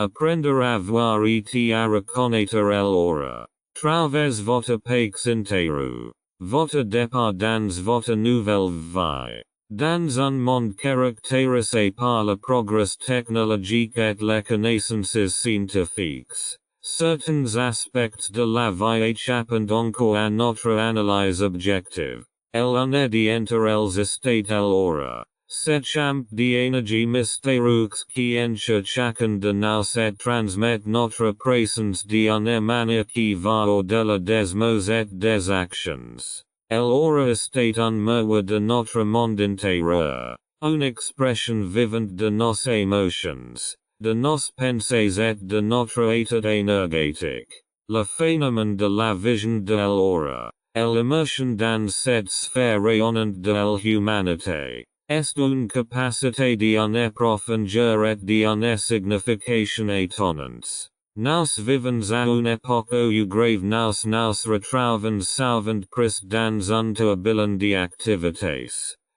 Apprendre à voir et à reconnaître l'ora. Trouvez votre paix inteiro. Votre départ dans votre nouvelle vie. Dans un monde caractérisé par le progrès technologique et les connaissances scientifiques, certains aspects de la vie échappent encore à notre analyse objective. En est entre els estate l'ora. Cet champ d'énergie mystérieux qui enche chacun de nous et transmet notre présence d'une manière qui va au-delà des mots et des actions. L'ora estate un miroir de notre monde intérieur, une expression vivante de nos émotions, de nos pensées et de notre état énergétique. Le phénomène de la vision de l'ora, l'immersion dans cette sphère rayonnante de l'humanité, est une capacité d'en approfondir et d'en signification étonnante. Nous vivons à une époque où grave nous retrouvons souvent pris dans un tourbillon d'activités,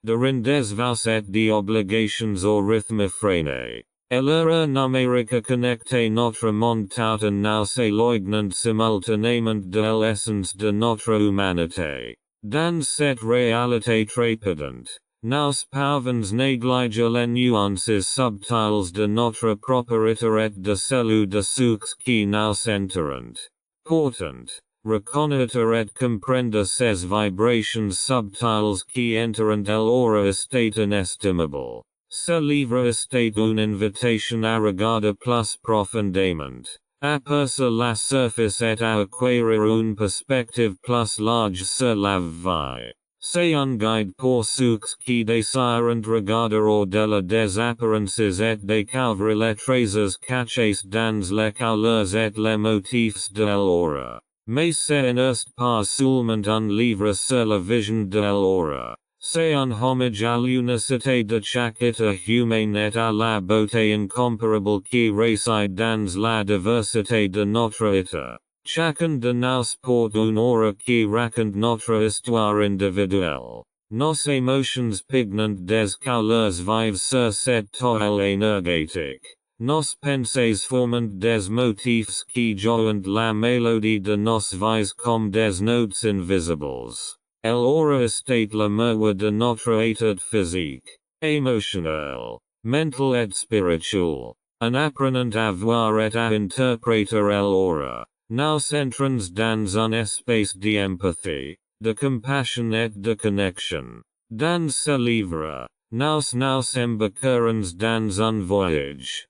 de rendez-vous et d'obligations au rythme effréné. L'heure numérique connecte notre monde tout en nous éloignant simultanément de l'essence de notre humanité. Dans cette réalité trépidante, nous pouvons négliger les nuances subtiles de notre propre état et de celui de ceux qui nous entourent. Pourtant, reconnaître et comprendre ces vibrations subtiles qui entourent l'ora est inestimable. Ce livre est une invitation à regarder plus profondément, à percer la surface et à acquérir une perspective plus large sur la vie. C'est un guide pour ceux qui désirent regarder au-delà des apparences et découvrir les trésors cachés dans les couleurs et les motifs de l'ora. Mais ce n'est pas seulement un livre sur la vision de l'ora. C'est un hommage à l'unicité de chaque état humain et à la beauté incomparable qui réside dans la diversité de notre état. Chacun de nous porte une aura qui raconte notre histoire individuelle. Nos émotions pignantes des couleurs vivent sur cette toile énergétique. Nos pensées forment des motifs qui jointent la mélodie de nos vies comme des notes invisibles. L'ora est le miroir de notre état physique, émotionnel, mental et spirituel. En apprenant à voir et à interpréter l'ora, nous entrons dans un espace d'empathie, de compassion et de connexion. Dans ce livre, nous embarquerons dans un voyage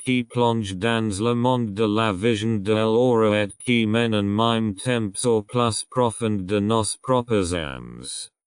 qui plonge dans le monde de la vision de l'ora et qui mène en même temps au plus profond de nos propres âmes.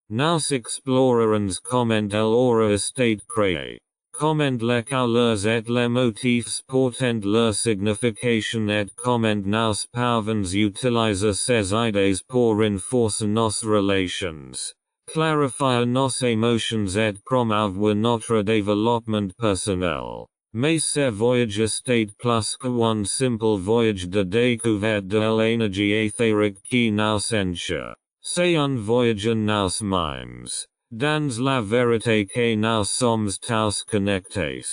Nous explorerons comment l'ora est créée, comment les couleurs et les motifs portent leur signification et comment nous pouvons utiliser ces idées pour renforcer nos relations, clarifier nos émotions et promouvoir notre développement personnel. Mais ce voyage est plus qu'un simple voyage de découverte de l'énergie éthérique qui nous enche. C'est un voyage en nous-mêmes. Dans la vérité que nous sommes tous connectés.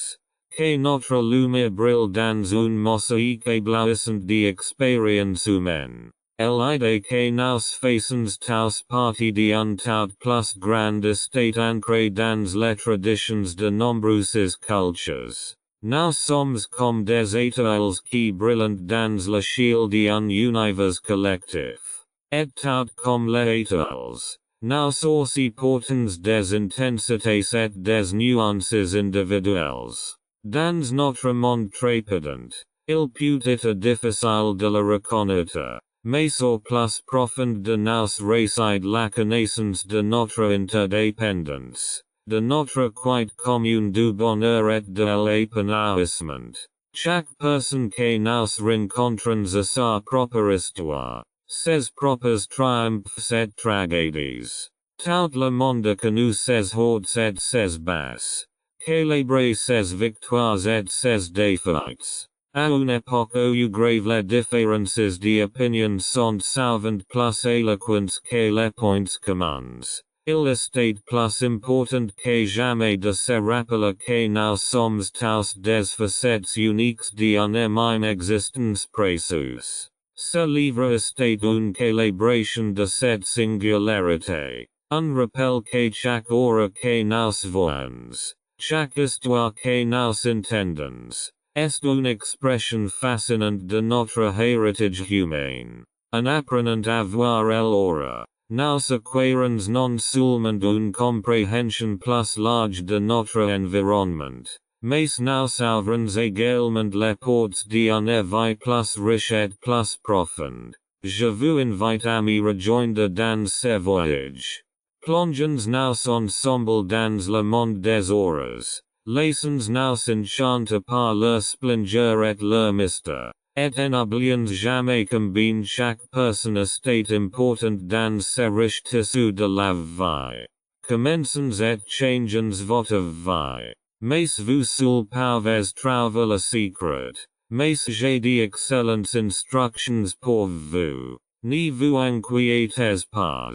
Que notre lumière brille dans une mosaïque éblouissante d'expériences humaines. L'idée que nous faisons tous partie d'un tout plus grand est ancrée dans les traditions de nombreuses cultures. Nous sommes comme des étoiles qui brillent dans le ciel d'un univers collectif. Et tout comme les étoiles, nous aussi portons des intensités et des nuances individuelles. Dans notre monde trépidant, il peut être difficile de le reconnaître, mais au plus profond de nous réside la connaissance de notre interdépendance. De notre quête commune du bonheur et de l'épanouissement. Chaque personne que nous rencontrons a sa propre histoire, ses propres triumphs et tragédies. Tout le monde connu ses hauts et ses basses. Célébrer ses victoires et ses défaites. À une époque où grave les différences d'opinion sont souvent plus éloquentes que les points communs. Il estate plus important que jamais de se rappeler que nous sommes tous des facettes uniques d'un même existence précieuse. Ce livre estate une célébration de cette singularité. Un rappel que chaque hora que nous voyons, chaque histoire que nous entendons, est une expression fascinante de notre héritage humain. Un apprenant à voir l'hora. Nous acquirons non seulement une compréhension plus large de notre environnement, mais nous ouvrons également les portes d'un éveil plus riche et plus profond. Je vous invite à me rejoindre dans ce voyage. Plongeons nous ensemble dans le monde des auras. Laissons nous enchanter par leur splendeur et leur mystère. Et n'oublions jamais combien chaque personne est importante dans ce riche tissu de la vie. Commençons et changeons votre vie. Mais vous seul pouvez trouver le secret. Mais j'ai d'excellentes instructions pour vous. Ne vous inquiétez pas.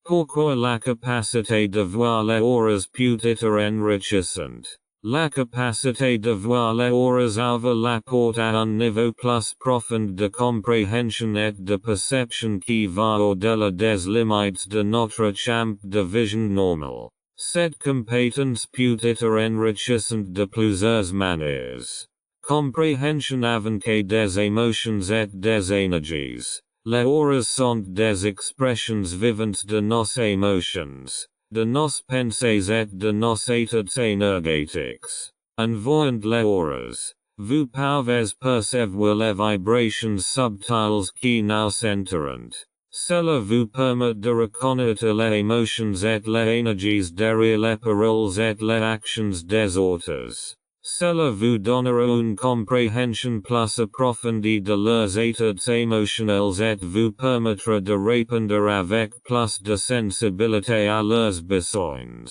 Pourquoi la capacité de voir les auras peut être enrichissante? La capacité de voir les auras ouvre la porte à un niveau plus profond de compréhension et de perception qui va au-delà des limites de notre champ de vision normal. Cette compétence peut être enrichissante de plusieurs manières. Compréhension avant que des émotions et des énergies. Les auras sont des expressions vivantes de nos émotions, de nos pensées et de nos états énergétiques. En voyant les auras, vous pouvez percevoir les vibrations subtiles qui nous entourent. Cela vous permet de reconnaître les émotions et les énergies derrière les paroles et les actions des autres. Cela vous donnera une compréhension plus approfondie de leurs états émotionnels et vous permettra de répondre avec plus de sensibilité à leurs besoins.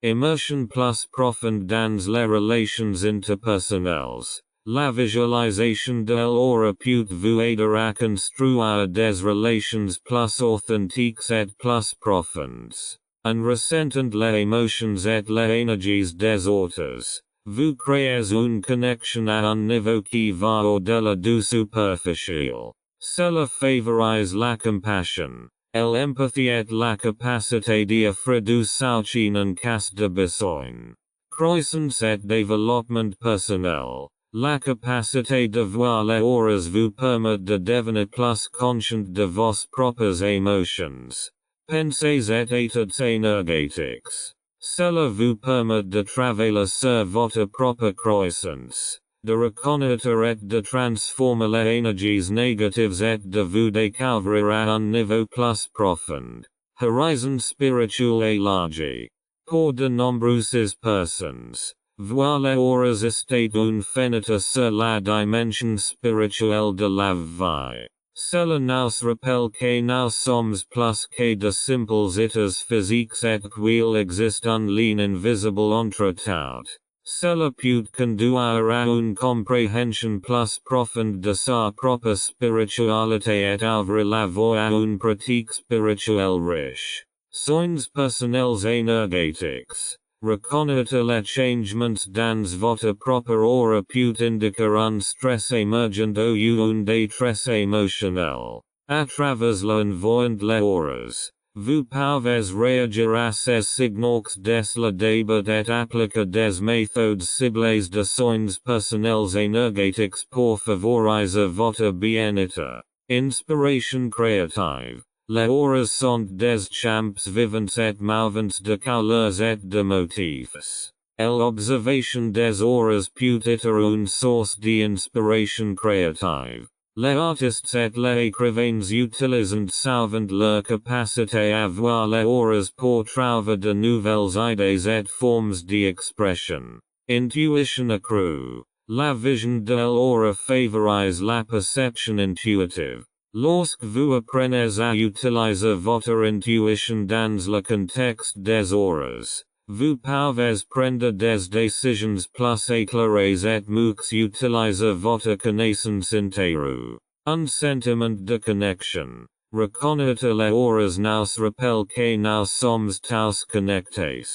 Immersion plus profonde dans les relations interpersonnelles. La visualisation de l'aura peut vous aider à construire des relations plus authentiques et plus profondes. En ressentant les émotions et les énergies des autres. Vous créez une connexion à un niveau qui va au-delà du superficiel. Cela favorise la compassion, l'empathie et la capacité d'offrir du soutien en cas de besoin. Croissance et développement personnel. La capacité de voir les auras vous permet de devenir plus conscient de vos propres émotions, pensées et états énergétiques. Cela vous permet de travailler sur votre propre croissance, de reconnaître et de transformer les énergies négatives et de vous découvrir à un niveau plus profond. Horizon spirituel élargi. Pour de nombreuses personnes, voir les auras est une fenêtre sur la dimension spirituelle de la vie. Cela nous rappelle que nous sommes plus que de simples états physiques et qu'il existe un lien invisible entre tout. Cela peut conduire à une compréhension plus profonde de sa propre spiritualité et ouvrir la voie à une pratique spirituelle riche. Soins personnels énergétiques. Reconnaître les changements dans votre propre aura peut indiquer un stress émergent ou une détresse émotionnelle. À travers l'envoyant les auras, vous pouvez réagir à ces signaux dès le début et appliquer des méthodes ciblées de soins personnels énergétiques pour favoriser votre bien-être. Inspiration créative. Les auras sont des champs vivants et mouvants de couleurs et de motifs. L'observation des auras peut être une source d'inspiration créative. Les artistes et les écrivains utilisent souvent leur capacité à voir les auras pour trouver de nouvelles idées et formes d'expression. Intuition accrue. La vision de l'aura favorise la perception intuitive. Lorsque vous apprenez à utiliser votre intuition dans le contexte des auras, vous pouvez prendre des décisions plus éclairées et mieux utiliser votre connaissance intérieure. Un sentiment de connexion. reconnaître les horas nous rappelle que nous sommes tous connectés.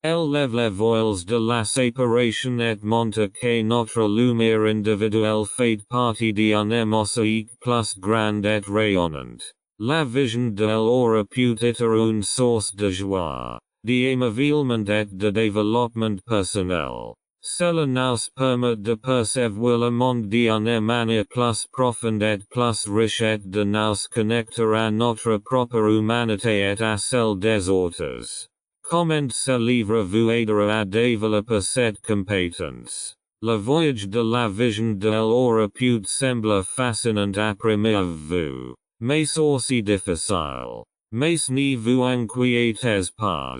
Elle lève les voiles de la séparation et montre que notre lumière individuelle fait partie d'une mosaïque plus grande et rayonnante. La vision de l'aura peut être une source de joie, d'émerveillement et de développement personnel. Cela nous permet de percevoir le monde d'une manière plus profonde et plus riche et de nous connecter à notre propre humanité et à celle des autres. Comment ce livre vous aidera à développer cette compétence. Le voyage de la vision de l'aura peut sembler fascinant à première vue, mais aussi difficile. Mais ne vous inquiétez pas.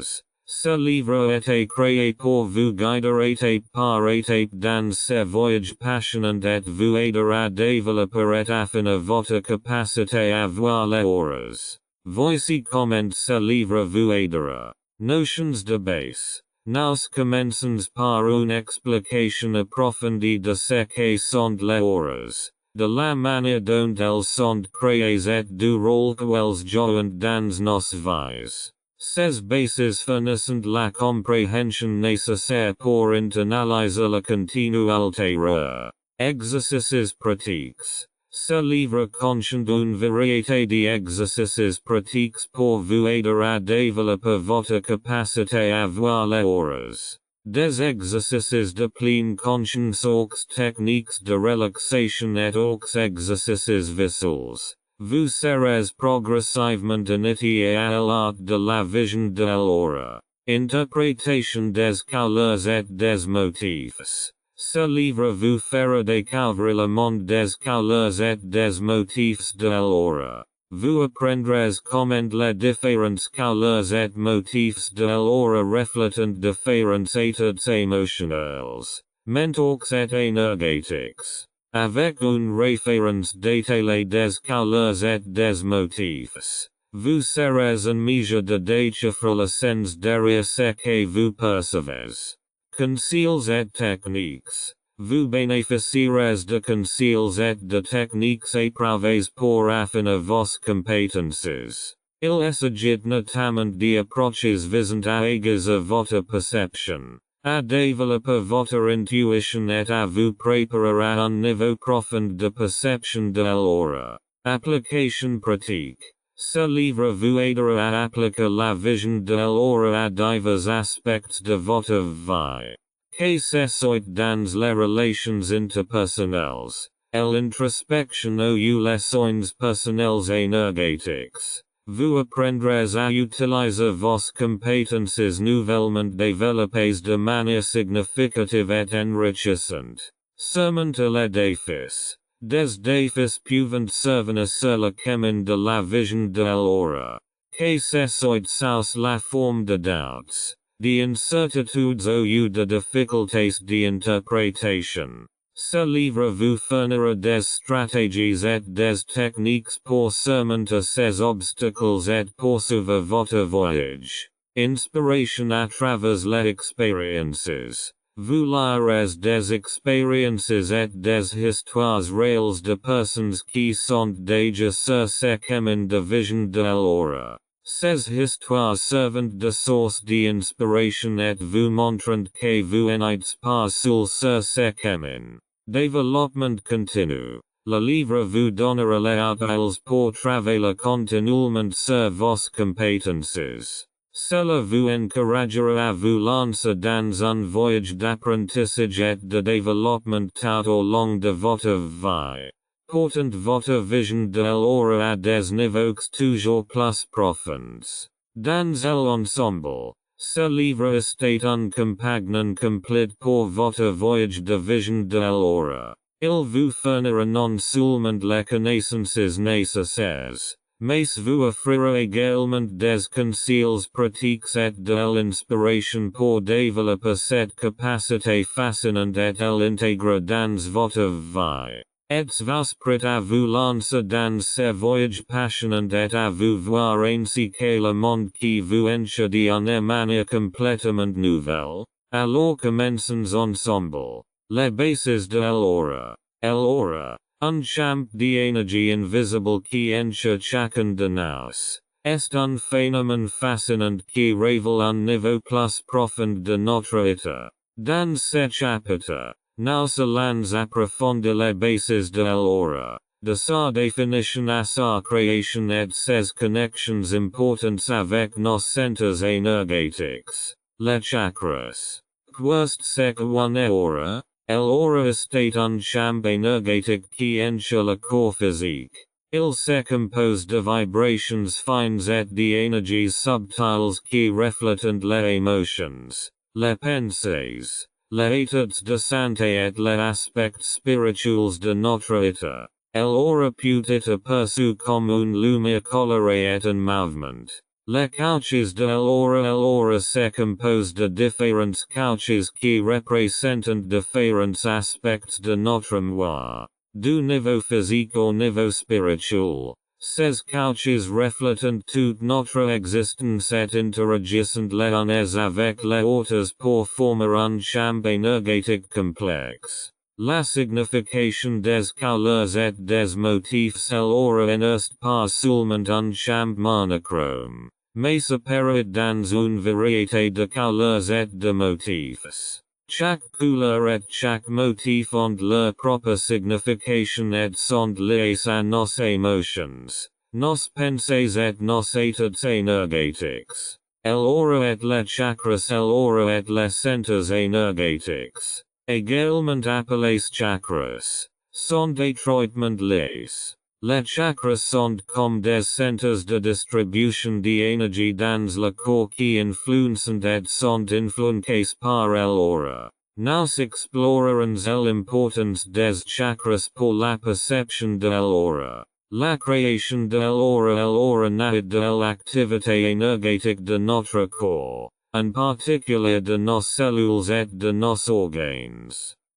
Ce livre a été créé pour vous guider étape par étape dans ce voyage passionnant et vous aidera à développer et affiner votre capacité à voir les auras. Voici comment ce livre vous aidera. Notions de base. Nous commençons par une explication approfondie de ce que sont les auras, de la manière dont elles sont créées et du rôle qu'elles jouent dans nos vies. Ces bases fournissent la compréhension nécessaire pour internaliser le contenu ultérieur. Exercices pratiques. Ce livre contient une variété d'exercices pratiques pour vous aider à développer votre capacité à voir les auras. Des exercices de pleine conscience aux techniques de relaxation et aux exercices visuels. Vous serez progressivement initié à l'art de la vision de l'aura. Interprétation des couleurs et des motifs. Ce livre vous fera découvrir le monde des couleurs et des motifs de l'aura. Vous apprendrez comment les différentes couleurs et motifs de l'aura reflètent différents états émotionnels, mentaux et énergétiques. Avec une référence détaillée des couleurs et des motifs, vous serez en mesure de déchiffrer le sens derrière ce que vous percevez. Consignes et techniques. Vous bénéficierez de consignes et de techniques éprouvées pour affiner vos compétences. Il s'agit notamment d'approches visant à aiguiser votre perception, à développer votre intuition et à vous préparer à un niveau profond de perception de l'aura. Application pratique. Ce livre vous aidera à appliquer la vision de l'aura à divers aspects de votre vie. Que ce soit dans les relations interpersonnelles, l'introspection ou les soins personnels énergétiques. Vous apprendrez à utiliser vos compétences nouvellement développées de manière significative et enrichissante. Surmonter les défis. Des défis pouvant servir sur le chemin de la vision de l'aura. Que ce soit sous la forme de doutes, d'incertitudes ou de difficultés d'interprétation. Ce livre vous fournira des stratégies et des techniques pour surmonter ces obstacles et poursuivre votre voyage. Inspiration à travers les expériences. Vous lirez des expériences et des histoires réelles de personnes qui sont déjà sur ce chemin de vision de l'aura. Ces histoires servent de source d'inspiration et vous montrant que vous n'êtes pas seul sur ce chemin. Développement continu. Le livre vous donnera les outils pour travailler continuellement sur vos compétences. Cela vous encouragera à vous lancer dans un voyage d'apprentissage et de développement tout au long de votre vie, portant votre vision de l'aura à des niveaux toujours plus profonds. Dans l'ensemble, ce livre est un compagnon complet pour votre voyage de vision de l'aura. Il vous fournira non seulement les connaissances nécessaires, mais vous offrira également des conseils pratiques et de l'inspiration pour développer cette capacité fascinante et l'intégrer dans votre vie. Êtes-vous prêt à vous lancer dans ce voyage passionnant et à vous voir ainsi que le monde qui vous enchère d'une manière complètement nouvelle? Alors commençons ensemble. Les bases de l'aura. L'aura, Unchamp die Energie invisible qui enchachaken de nous. Est un phénomène fascinant qui révèle un niveau plus profond de notre état. Dans ce chapitre, nous allons approfondir les bases de l'aura, de sa définition à sa création et ses connexions importantes avec nos centres énergétiques, les chakras. Qu'est ce qu'une aura? L'aura est un champ énergétique qui enche le corps physique. Il se compose de vibrations fines et d'énergies subtiles qui reflètent les émotions, les pensées, les états de santé et les aspects spirituels de notre état. L'aura peut être perçue comme une lumière colorée et un mouvement. Les couches de l'aura se compose de différentes couches qui représentent différents aspects de notre moi. Du niveau physique au niveau spirituel, ces couches reflètent toute notre existence et interagissent les unes avec les autres pour former un champ énergétique complexe. La signification des couleurs et des motifs l'aura n'est pas seulement un champ monochrome, mais séparé dans une variété de couleurs et de motifs. Chaque couleur et chaque motif ont leur propre signification et sont liés à nos émotions, nos pensées et nos états énergétiques. L'aura et les chakras, l'aura et les centres énergétiques, également appelés chakras, sont étroitement liés. Les chakras sont comme des centres de distribution d'énergie dans le corps qui influencent et sont influencés par l'aura. Nous explorerons l'importance des chakras pour la perception de l'aura, la création de l'aura naît de l'activité énergétique de notre corps, en particulier de nos cellules et de nos organes.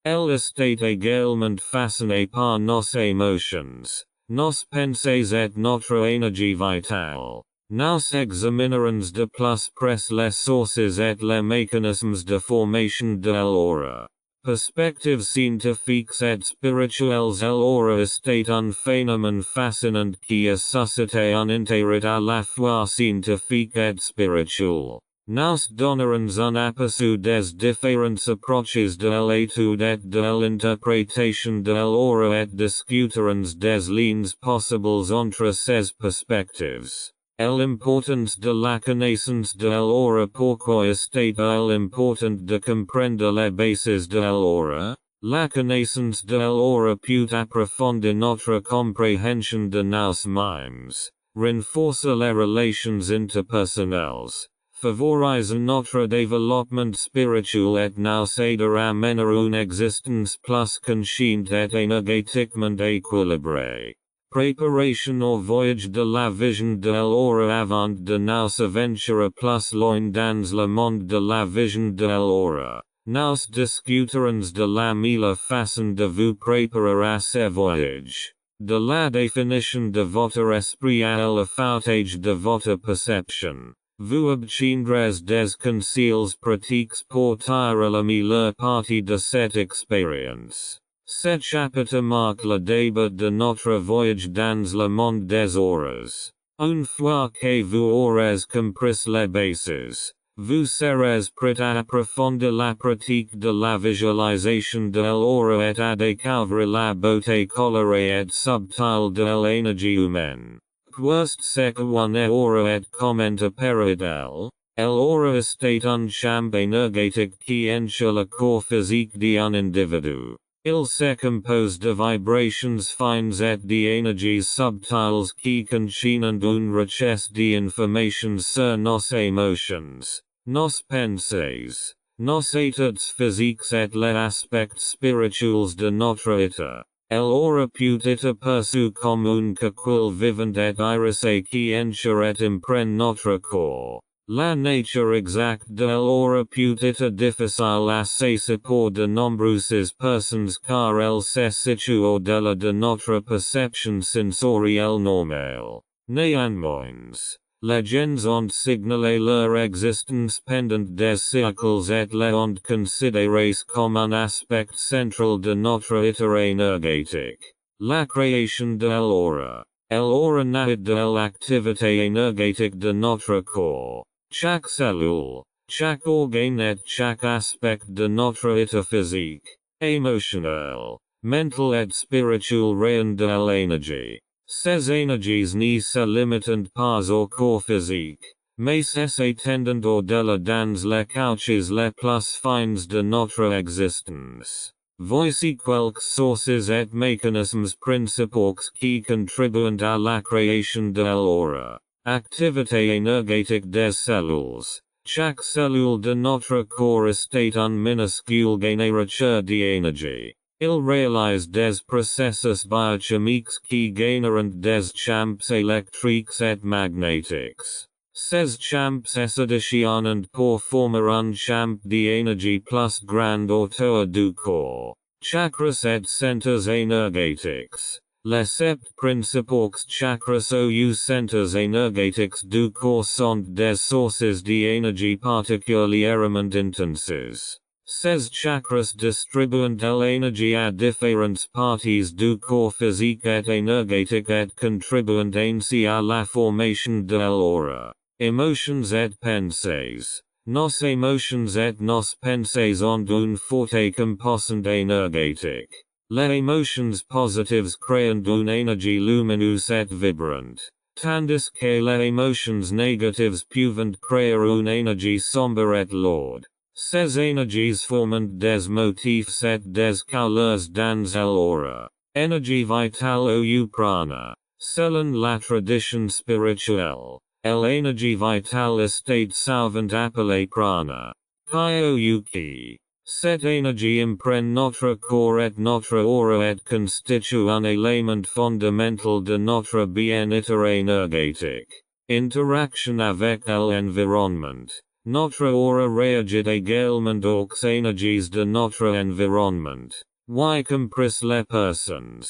Elle est également façonnée par nos émotions, nos pensées et notre énergie vitale. Nous examinerons de plus près les sources et les mécanismes de formation de l'aura. Perspectives scientifiques et spirituelles. L'aura est un phénomène fascinant qui a suscité un intérêt à la fois scientifique et spirituel. Nous donnerons un aperçu des différentes approches de l'étude et de l'interprétation de l'aura et discuterons des lignes possibles entre ces perspectives. L'importance de la connaissance de l'aura. Pourquoi est-il important de comprendre les bases de l'aura? La connaissance de l'aura peut approfondir notre compréhension de nous-mêmes, renforcer les relations interpersonnelles, favorise notre développement spirituel et nous aider à mener une existence plus consciente et énergétiquement équilibrée. Préparation au voyage de la vision de l'aura. Avant de nous aventurer plus loin dans le monde de la vision de l'aura, nous discuterons de la meilleure façon de vous préparer à ce voyage, de la définition de votre esprit à la foutage de votre perception. Vous obtiendrez des conseils pratiques pour tirer la meilleure partie de cette expérience. Ce chapitre marque le début de notre voyage dans le monde des auras. Une fois que vous aurez compris les bases, vous serez prêt à approfondir la pratique de la visualisation de l'aura et à découvrir la beauté colorée et subtile de l'énergie humaine. Qu'est ce qu'une aura et comment opère-t-elle? L'aura est un champ énergétique qui enche le corps physique d'un individu. Il se compose de vibrations fines et d'énergies subtiles qui contiennent une richesse d'informations sur nos émotions, nos pensées, nos états physiques et les aspects spirituels de notre état. L'aura peut être perçue comme une coquille vivante et irisée qui enche et imprègne notre corps. La nature exacte de l'aura peut être difficile à saisir pour de nombreuses personnes car elle se situe au-delà de notre perception sensorielle normale. Néanmoins, les gens ont signalé leur existence pendant des siècles et les ont considérés comme un aspect central de notre état énergétique. La création de l'aura. L'aura naît de l'activité énergétique de notre corps. Chaque cellule, chaque organe et chaque aspect de notre état physique, émotionnel, mental et spirituel rayon de l'énergie. Ces énergies ne se limitent pas au corps physique, mais s'étendent au-delà dans les couches les plus fines de notre existence. Voici quelques sources et mécanismes principaux qui contribuent à la création de l'aura. Activité énergétique des cellules. Chaque cellule de notre corps est un minuscule générateur d'énergie. Il réalise des processus biochimiques qui génèrent des champs électriques et magnétiques. Ces champs s'additionnent pour former un champ d'énergie plus grand autour du corps. Chakras et centres énergétiques. Les sept principaux chakras ou centres énergétiques du corps sont des sources d'énergie particulièrement intenses. Ces chakras distribuent l'énergie à différentes parties du corps physique et énergétique et contribuent ainsi à la formation de l'aura. Emotions et pensées. Nos émotions et nos pensées ont une forte composante énergétique. Les émotions positives créent une énergie lumineuse et vibrante, tandis que les émotions négatives peuvent créer une énergie sombre et lourde. Ces énergies forment des motifs et des couleurs dans l'aura. Énergie vitale ou prana. Selon la tradition spirituelle, l'énergie vitale est souvent appelée prana. Qui. Cette énergie imprègne notre corps et notre aura et constitue un élément fondamental de notre bien-être énergétique. Interaction avec l'environnement. Notre aura réagit également aux énergies de notre environnement, y compris les personnes,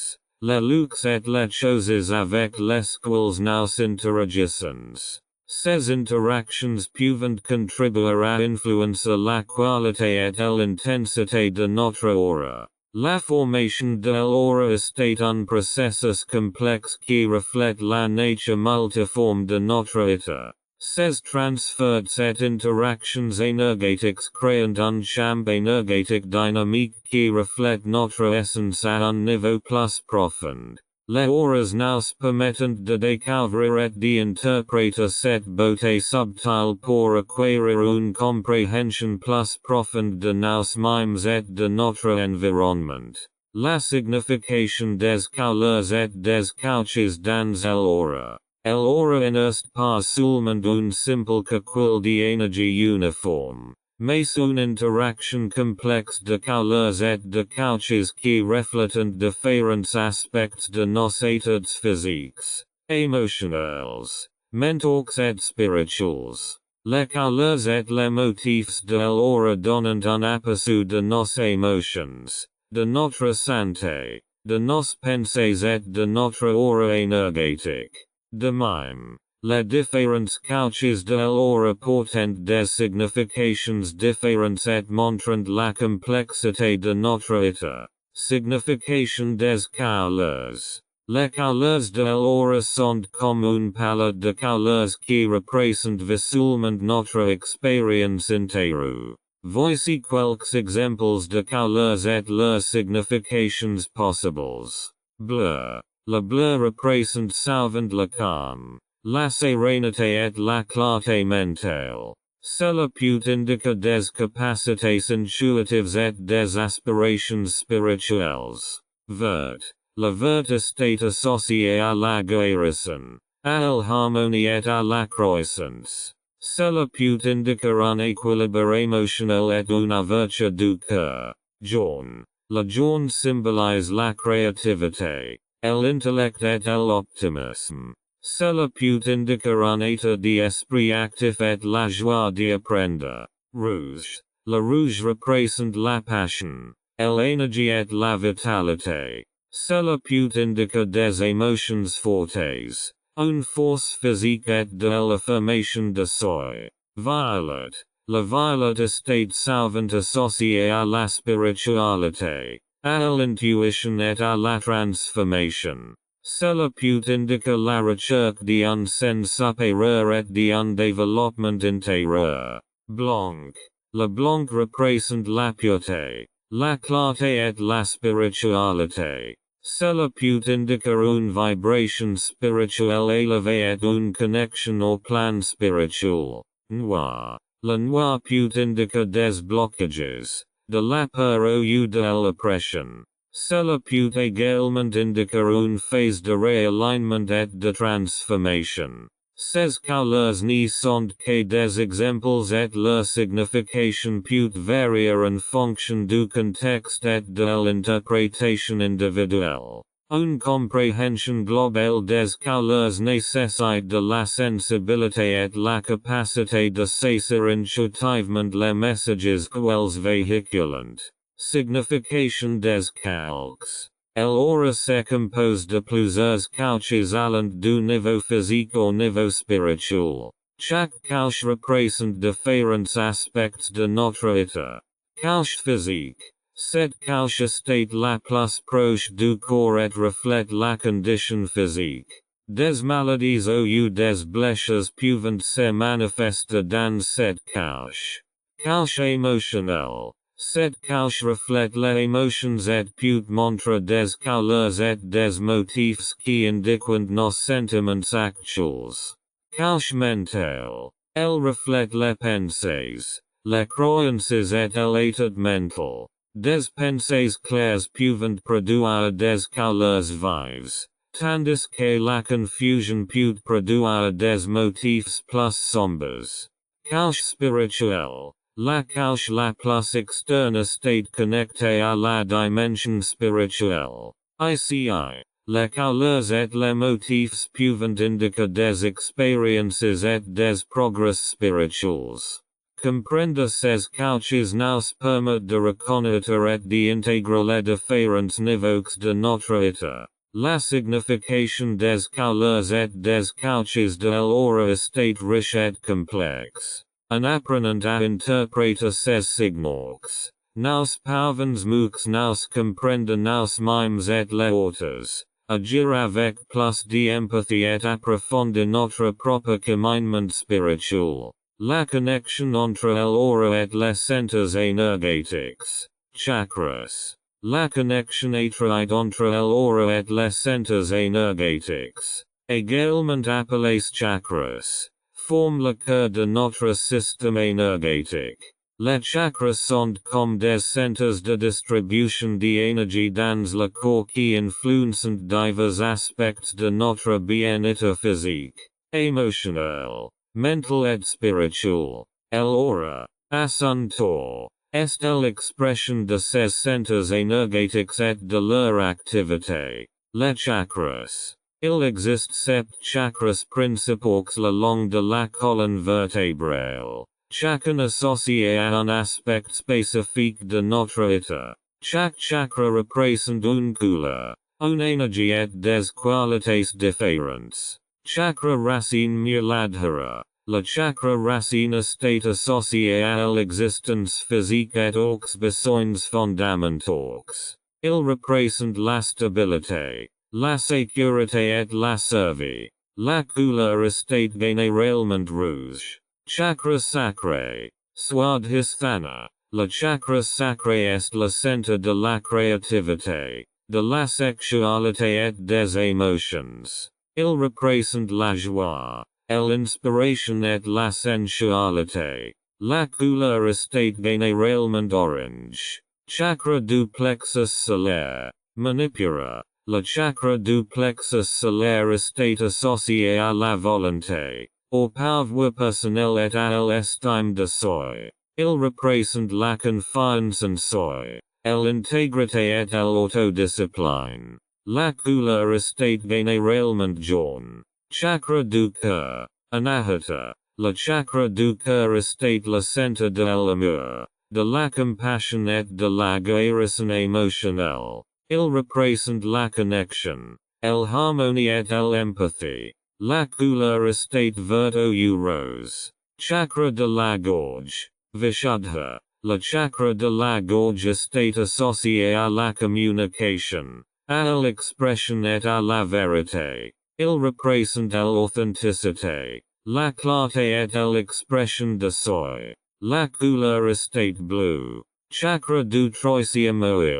les lieux et les choses avec lesquelles nous interagissons. Ces interactions peuvent contribuer à influencer la qualité et l'intensité de notre aura. La formation de l'aura est un processus complexe qui reflète la nature multiforme de notre état. Ces transferts et interactions énergétiques créent un champ énergétique dynamique qui reflète notre essence à un niveau plus profond. Les auras nous permettent de découvrir et d'interpréter cette beauté subtile pour acquérir une compréhension plus profonde de nous-mêmes et de notre environnement. La signification des couleurs et des couches dans l'aura. L'aura n'est pas seulement une simple calcul d'énergie uniforme, mais une interaction complexe de couleurs et de couches qui reflètent différents aspects de nos états physiques, émotionnels, mentaux et spirituels. Les couleurs et les motifs de l'aura donnent un aperçu de nos émotions, de notre santé, de nos pensées et de notre aura énergétique. De même, les différentes couches de l'aura portent des significations différentes et montrent la complexité de notre état. Signification des couleurs. Les couleurs de l'aura sont comme une palette de couleurs qui représente visuellement notre expérience intérieure. Voici quelques exemples de couleurs et leurs significations possibles. Bleu. Le bleu représente souvent le calme, la sérénité et la clarté mentale. Cela peut indiquer des capacités intuitives et des aspirations spirituelles. Vert. Le vert est associé à la guérison, à l'harmonie et à la croissance. Cela peut indiquer un équilibre émotionnel et une ouverture du cœur. Jaune. Le jaune symbolise la créativité, l'intellect et l'optimisme. Cela peut indiquer un état d'esprit actif et la joie d'apprendre. Rouge. Le rouge représente la passion, l'énergie et la vitalité. Cela peut indiquer des émotions fortes, une force physique et de l'affirmation de soi. Violet. Le violet est souvent associé à la spiritualité, à l'intuition et à la transformation. Cela peut indiquer la recherche d'un sens supérieur et d'un développement intérieur. Blanc. Le blanc représente la pureté, la clarté et la spiritualité. Cela peut indiquer une vibration spirituelle élevée et une connexion au plan spirituel. Noir. Le noir peut indiquer des blocages, de la peur ou de l'oppression. Cela peut également indiquer une phase de réalignment et de transformation. Ces couleurs ne sont que des exemples et leur signification peut varier en fonction du contexte et de l'interprétation individuelle. Une compréhension globale des couleurs nécessite de la sensibilité et la capacité de saisir intuitivement les messages qu'elles véhiculent. Signification des calques. L'aura se compose de plusieurs couches allant du niveau physique au niveau spirituel. Chaque couche représente différents aspects de notre état. Couche physique. Cette couche est la plus proche du corps et reflète la condition physique. Des maladies ou des blessures peuvent se manifester dans cette couche. Couche émotionnelle. Cette couche reflète les émotions et peut montrer des couleurs et des motifs qui indiquent nos sentiments actuels. Couche mentale. Elle reflète les pensées, les croyances et l'état mental. Des pensées claires peuvent produire des couleurs vives, tandis que la confusion peut produire des motifs plus sombres. Couche spirituelle. La couche la plus externe est connectée à la dimension spirituelle. Ici, les couleurs et les motifs peuvent indiquer des expériences et des progrès spirituels. Comprendre ces couches nous permet de reconnaître et d'intégrer les différents niveaux de notre état. La signification des couleurs et des couches de l'aura est riche et complexe. En apprenant à interpréter ces signaux, nous parvenons mieux nous comprendre nous-mêmes et les autres, agir avec plus d'empathie et approfondir notre propre cheminement spirituel. La connexion entre l'aura et les centres énergétiques. Chakras. La connexion étroite entre l'aura et les centres énergétiques, également appelés chakras, forme le cœur de notre système énergétique. Les chakras sont comme des centres de distribution d'énergie dans le corps qui influencent divers aspects de notre bien-être physique, émotionnel, mental et spirituel. L'aura, à son tour, est l'expression de ces centres énergétiques et de leur activité. Les chakras. Il existe 7 chakras principaux le long de la colonne vertébrale, chacun associé à un aspect spécifique de notre état. Chaque chakra représente une couleur, une énergie et des qualités différentes. Chakra racine muladhara. Le chakra racine est associé à l'existence physique et aux besoins fondamentaux. Il représente la stabilité, la sécurité et la survie. La couleur est généralement rouge. Chakra sacré. Swadhisthana. Le chakra sacré est le centre de la créativité, de la sexualité et des émotions. Il représente la joie, l'inspiration et la sensualité. La couleur est généralement orange. Chakra du plexus solaire. Manipura. Le chakra du plexus solaire est associé à la volonté, au pouvoir personnel et à l'estime de soi. Il représente la confiance en soi, l'intégrité et l'autodiscipline. La couleur est généralement jaune. Chakra du cœur. Anahata. Le chakra du cœur est le centre de l'amour, de la compassion et de la guérison émotionnelle. Il représente la connexion, l'harmonie et l'empathie. La couleur est verte ou rose. Chakra de la gorge. Vishuddha. le chakra de la gorge estate associé à la communication, à l'expression et à la vérité. Il représente l'authenticité, la clarté et l'expression de soi. La couleur estate bleu. Chakra du troisième œil.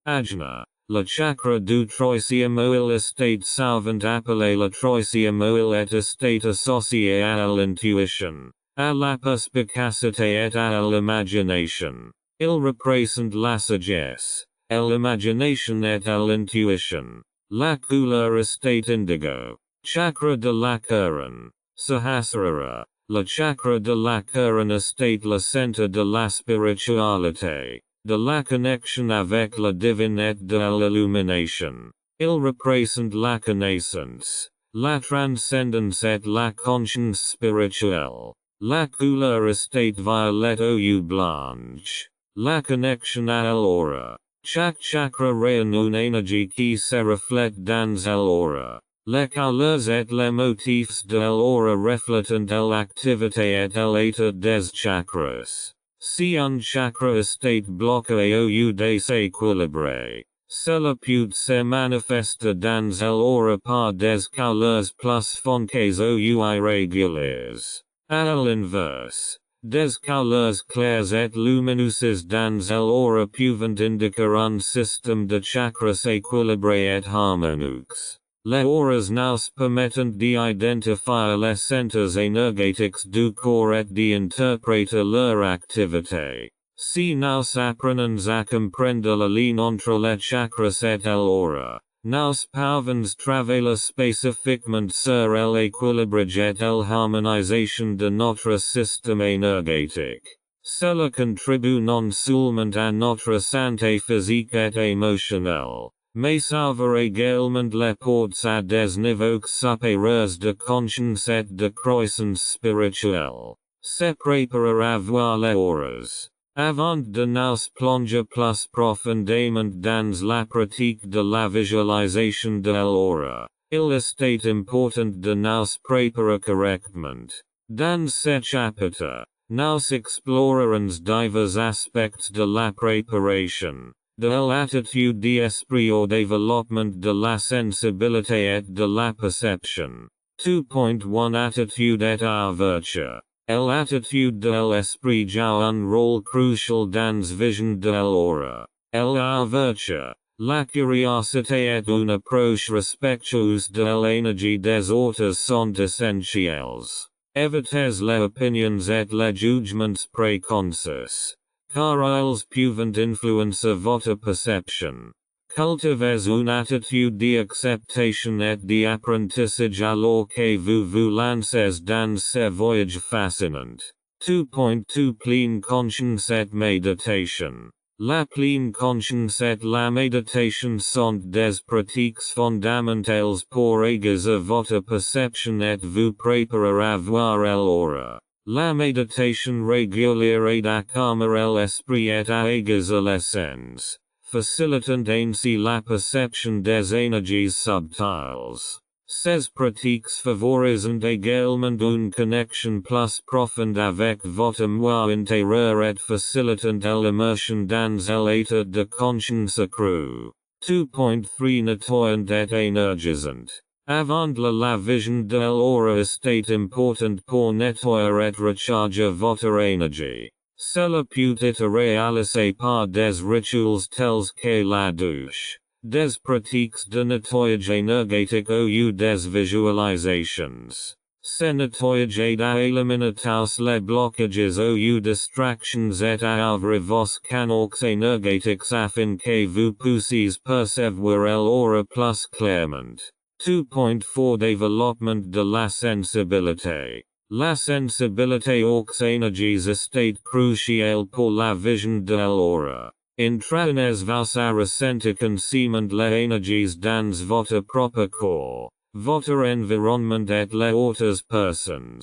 Ajna. Le chakra du troisième œil estate souvent appelé le troisième œil est estate associé à l'intuition, à la perspicacité et à l'imagination. Il représente la sagesse, l'imagination et l'intuition. La couleur estate indigo. Chakra de la couronne. Sahasrara. Le chakra de la couronne estate le centre de la spiritualité, de la connexion avec le divin et de l'illumination. Il représente la connaissance, la transcendance et la conscience spirituelle. La couleur estate violette ou blanche. La connexion à l'aura. Chaque chakra rayonne une énergie qui se reflète dans l'aura. Les couleurs et les motifs de l'aura reflètent l'activité et l'état des chakras. Si un chakra estate bloqué ou déséquilibré, cela peut se manifester dans l'aura par des couleurs plus foncées ou irrégulières. À l'inverse, des couleurs claires et lumineuses dans l'aura peuvent indiquer un système de chakras équilibré et harmoniques. Les auras nous permettent d'identifier les centres énergétiques du corps et d'interpréter leur activité. Si nous apprenons à comprendre le lien entre les chakras et l'aura, nous pouvons travailler spécifiquement sur l'équilibrage et l'harmonisation de notre système énergétique. Cela contribue non seulement à notre santé physique et émotionnelle, mais ouvre également les portes à des niveaux supérieurs de conscience et de croissance spirituelle. Se préparer à voir les auras. Avant de nous plonger plus profondément dans la pratique de la visualisation de l'aura, il est important de nous préparer correctement. Dans ce chapitre, nous explorerons divers aspects de la préparation, de l'attitude d'esprit au développement de la sensibilité et de la perception. 2.1 Attitude et ouverture. L'attitude de l'esprit joue un rôle crucial dans vision de l'aura. L'ouverture, la curiosité et une approche respectueuse de l'énergie des autres sont essentiels. Évitez les opinions et les jugements préconçus, car ils peuvent influencer votre perception. Cultivez une attitude d'acceptation et d'apprentissage alors que vous lancez dans ce voyage fascinant. 2.2 Pleine conscience et méditation. La pleine conscience et la méditation sont des pratiques fondamentales pour aiguiser votre perception et vous préparer à voir l'aura. La méditation régulière aide à calmer l'esprit et à aiguiser les sens, facilitant ainsi la perception des énergies subtiles. Ces pratiques favorisent également une connexion plus profonde avec votre moi intérieur et facilitant l'immersion dans l'état de conscience accrue. 2.3 Nettoyant et énergisant. Avant la vision de l'aura est important pour nettoyer et recharger votre énergie. Cela peut être réalisé par des rituels tels que la douche, des pratiques de nettoyage énergétique ou des visualisations. Ce nettoyage aide à éliminer tous les blocages ou distractions et à ouvrir vos canaux énergétiques afin que vous puissiez percevoir l'aura plus clairement. 2.4 Développement de la sensibilité. La sensibilité aux énergies est cruciale pour la vision de l'aura. Entraînez-vous à ressentir consciemment les énergies dans votre propre corps, votre environnement et les autres personnes.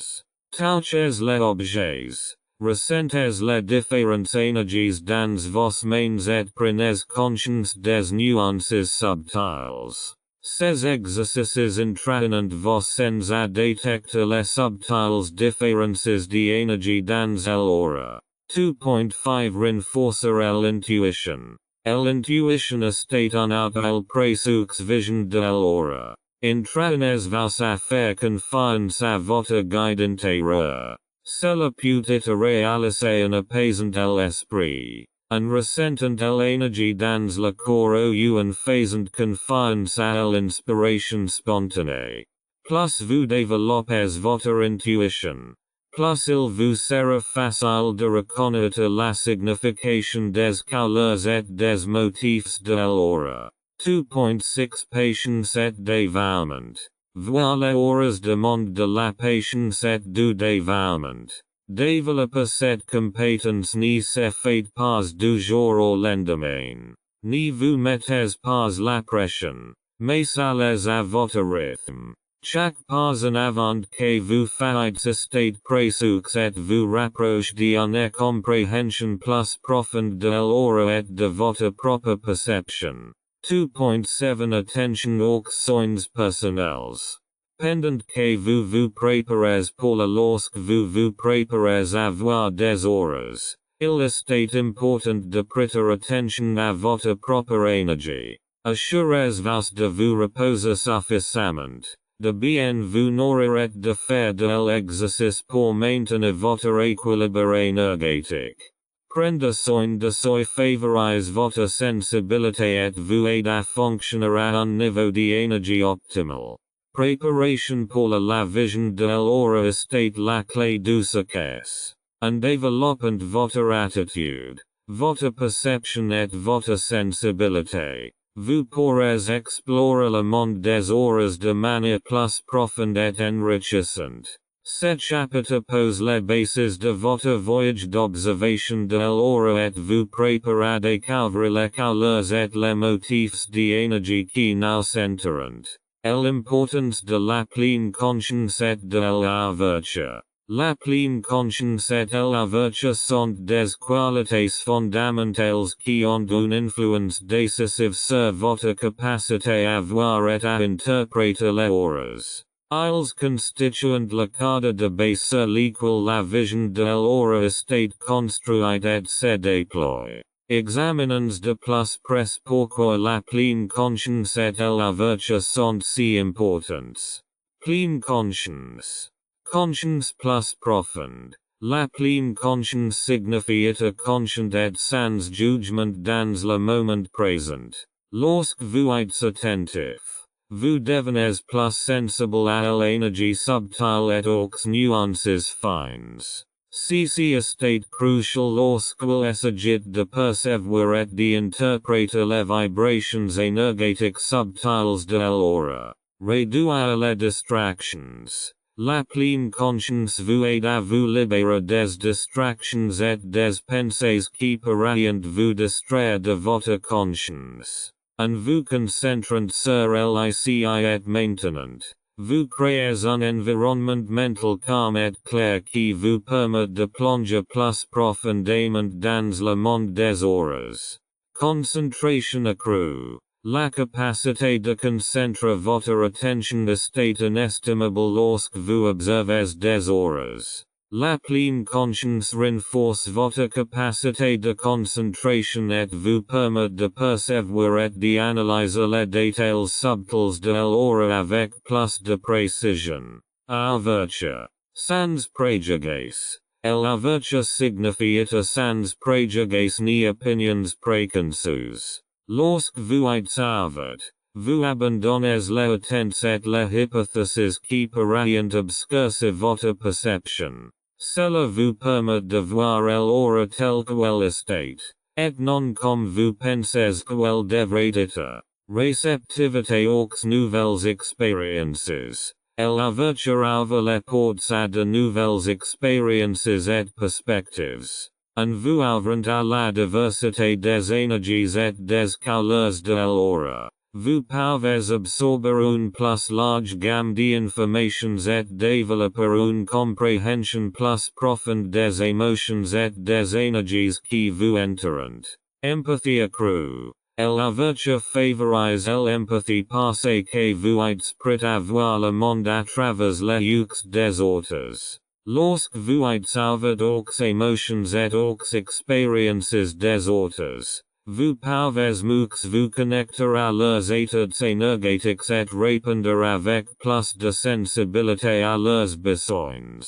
Touchez les objets. Ressentez les différentes énergies dans vos mains et prenez conscience des nuances subtiles. Ces exercices entraînent vos sens à détecter les subtiles différences d'énergie dans l'aura. 2.5 Renforcer l'intuition. L'intuition estate unat il presux vision de l'ora. Intranes vos affaires confiance à votre guide intérieur. Cela peut être réalisé en apaisant l'esprit. En ressentant l'énergie dans le corps ou en faisant confiance à l'inspiration spontanée. Plus vous développez votre intuition. Plus il vous sera facile de reconnaître la signification des couleurs et des motifs de l'aura. 2.6 Patience et dévouement. Voir les auras demande de la patience et du dévouement. Développer cette compétence ne se fait pas du jour au lendemain. Ne vous mettez pas la pression, mais allez à votre rythme. Chaque pas en avant que vous faites estate presux et vous rapproche d'une compréhension plus profonde de l'aura et de votre propre perception. 2.7 Attention aux soins personnels. Pendant que vous vous préparez pour la lorsque vous vous préparez à voir des auras, il est important de prêter attention à votre propre énergie. Assurez-vous de vous reposer suffisamment, de bien vous nourrir et de faire de l'exercice pour maintenir votre équilibre énergétique. Prendre soin de soi favorise votre sensibilité et vous aide à fonctionner à un niveau d'énergie optimal. Préparation pour la vision de l'aura est la clé du succès. En développant votre attitude, votre perception et votre sensibilité, vous pourrez explorer le monde des auras de manière plus profonde et enrichissante. Cet chapitre pose les bases de votre voyage d'observation de l'aura et vous prépare à découvrir les couleurs et les motifs d'énergie qui nous entourent. L'importance de la pleine conscience et de l'ouverture. La pleine conscience et l'ouverture sont des qualités fondamentales qui ont une influence décisive sur votre capacité à voir et à interpréter les auras. Ils constituent le cadre de base sur lequel la vision de l'aura est construite et se déploie. Examinons de plus près pourquoi la pleine conscience et l'ouverture sont si importantes. Pleine conscience. Conscience plus profonde. La pleine conscience signifie être conscient et sans jugement dans le moment présent. Lorsque vous êtes attentif, vous devenez plus sensible à l'énergie subtile et aux nuances fines. Ceci est crucial lorsqu'il s'agit de percevoir et d'interpréter les vibrations énergétiques subtiles de l'aura. Réduire les distractions. La pleine conscience vous aide à vous libérer des distractions et des pensées qui pourraient vous distraire de votre conscience. En vous concentrant sur l'ici et maintenant, vous créez un environnement mental calme et clair qui vous permet de plonger plus profondément dans le monde des auras. Concentration accrue. La capacité de concentrer votre attention est inestimable lorsque vous observez des auras. La pleine conscience renforce votre capacité de concentration et vous permet de percevoir et d'analyser les détails subtils de l'aura avec plus de précision. Ouverture. Sans préjudice. L'ouverture signifie être sans préjudice ni opinions préconçues. Lorsque vous êtes ouvert, vous abandonnez les attentes et les hypothèses qui pourraient obscurcir votre perception. Cela vous permet de voir l'aura telle qu'elle est, et non comme vous pensez qu'elle devrait être. Réceptivité aux nouvelles expériences. L'ouverture ouvre les portes à de nouvelles expériences et perspectives. En vous ouvrant à la diversité des énergies et des couleurs de l'aura, vous pouvez absorber une plus large gamme d'informations et développer une compréhension plus profonde des émotions et des énergies qui vous entourent. Empathie accrue. L'ouverture favorise l'empathie parce que vous êtes prêt à voir le monde à travers les yeux des autres. Lorsque vous êtes avec aux émotions et aux expériences des autres, vous pouvez mieux vous connecter à leurs états énergétiques et répondre avec plus de sensibilité à leurs besoins.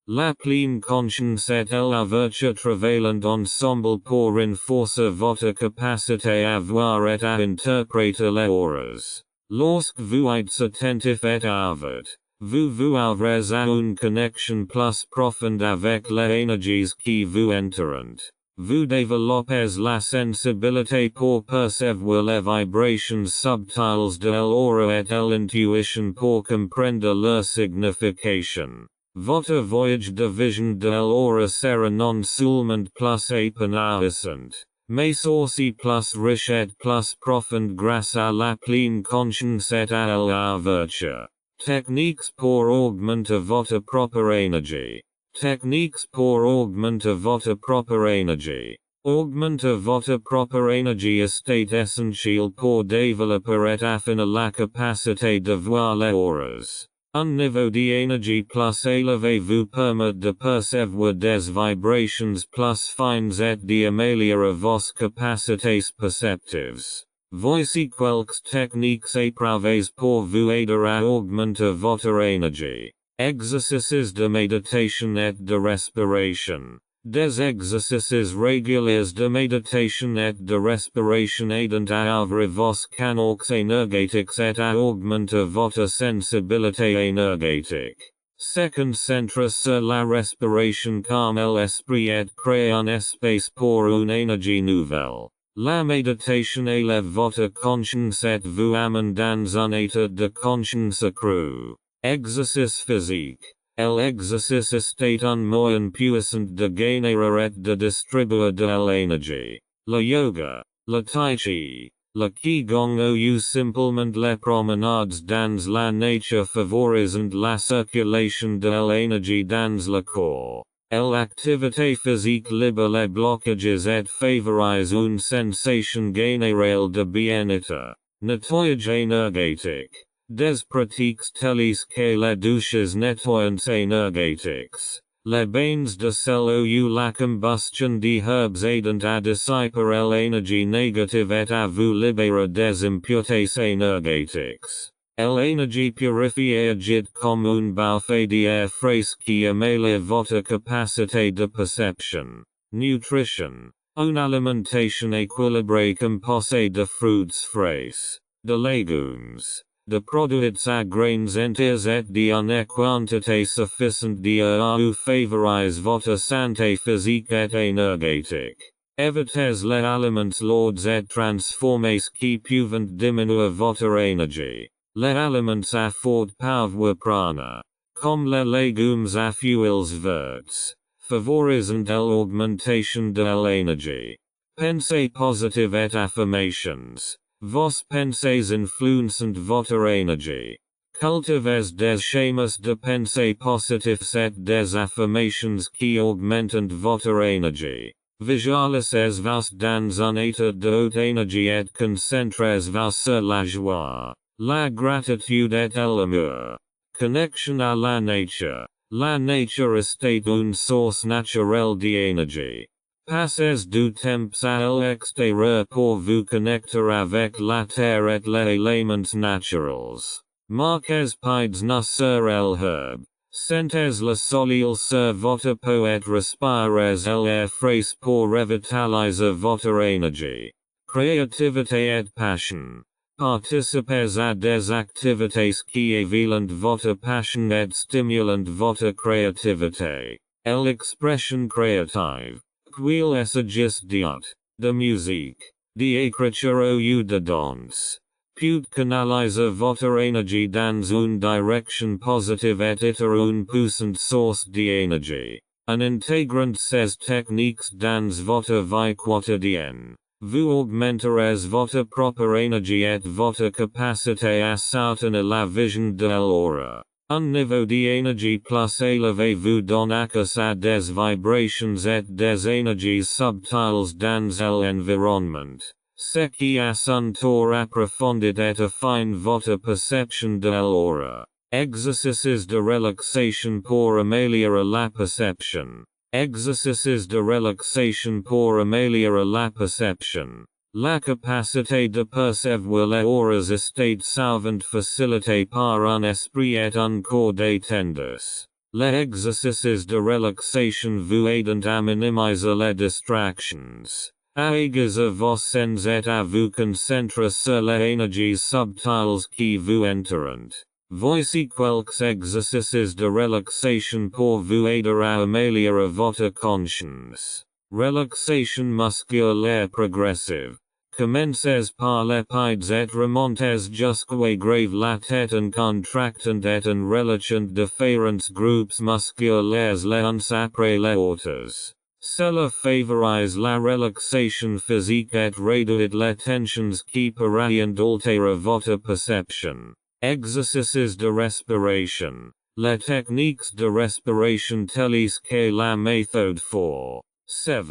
La pleine conscience est la vertu travaillant ensemble pour renforcer votre capacité à voir et à interpréter les auras. Lorsque vous êtes attentif et ouvert, vous ouvrez à une connexion plus profonde avec les énergies qui vous entourent. Vous développez la sensibilité pour percevoir les vibrations subtiles de l'aura et l'intuition pour comprendre leur signification. Votre voyage de vision de l'aura sera non seulement plus épanouissant, mais aussi plus riche et plus profonde grâce à la pleine conscience et à l'ouverture. Techniques pour augmenter votre propre énergie. Techniques pour augmenter votre propre énergie. Augmenter votre propre énergie est essentiel pour développer et affiner la capacité de voir les auras. Un niveau d'énergie plus élevé vous permet de percevoir des vibrations plus fines et d'améliorer vos capacités perceptives. Voici quelques techniques éprouvées pour vous aider à augmenter votre énergie. Exercices de méditation et de respiration. Des exercices réguliers de méditation et de respiration aidant à ouvrir vos canaux énergétiques et à augmenter votre sensibilité énergétique. Second, centre sur la respiration calme l'esprit et crée un espace pour une énergie nouvelle. La méditation élève votre conscience et vous amène dans un état de conscience accru. Exercice physique. L'exercice est un moyen puissant de gagner et de distribuer de l'énergie. Le yoga, le tai chi, le qigong ou simplement les promenades dans la nature favorisant la circulation de l'énergie dans le corps. L'activité physique libère les blocages et favorise une sensation générale de bien-être. Nettoyage énergétique. Des pratiques telles que les douches nettoyantes énergétiques, les bains de sel ou la combustion des herbes aidant à dissiper l'énergie négative et à vous libérer des impuretés énergétiques. L'énergie purifiée agit comme un bouffée d'air frais qui améliore votre capacité de perception. Nutrition. Une alimentation équilibrée composée de fruits frais, de légumes, de produits à grains entiers et d'une quantité suffisante d'eau favorise votre santé physique et énergétique. Évitez les aliments lourds et transformés qui peuvent diminuer votre énergie. Les aliments à fort pouvoir prana, comme les légumes à feuilles vertes, favorisant l'augmentation de l'énergie. Pensez positive et affirmations. Vos pensées influencent votre énergie. Cultivez des schémas de pensée positifs et des affirmations qui augmentent votre énergie. Visualisez vous dans un état de haute énergie et concentrez-vous sur la joie, la gratitude et l'amour. Connexion à la nature. La nature est une source naturelle d'énergie. Passez du temps à l'extérieur pour vous connecter avec la terre et les éléments naturels. Marquez pieds nus sur l'herbe. Sentez le soleil sur votre peau et respirez l'air frais pour revitaliser votre énergie. Créativité et passion. Participez à des activités qui éveillent votre passion et stimulent votre créativité. L'expression créative. Qu'il s'agisse d'art, de musique, d'écriture ou de danse. Peut canaliser votre énergie dans une direction positive et être une puissante source d'énergie. En intégrant ces techniques dans votre vie quotidienne, vous augmenterez votre propre énergie et votre capacité à soutenir la vision de l'aura. Un niveau d'énergie plus élevé vous donne accès à des vibrations et des énergies subtiles dans l'environnement, ce qui à son tour approfondit et affine votre perception de l'aura. Exercices de relaxation pour améliorer la perception. Exercices de relaxation pour améliorer la perception. La capacité de percevoir les auras estate sauvant facilitée par un esprit et un corps détendus. Les exercices de relaxation vous aident à minimiser les distractions. Aigues à vos sens et à vous concentrer sur les énergies subtiles qui vous entourent. Voici quelques exercices de relaxation pour vous aider à améliorer votre conscience. Relaxation musculaire progressive. Commencez par les pieds et remontez jusqu'au grave la tête en contractant et en relâchant différents groupes musculaires les uns après les autres. Cela favorise la relaxation physique et réduit les tensions qui pourraient altérer votre perception. Exercices de respiration. Les techniques de respiration telles que la méthode 4, 7,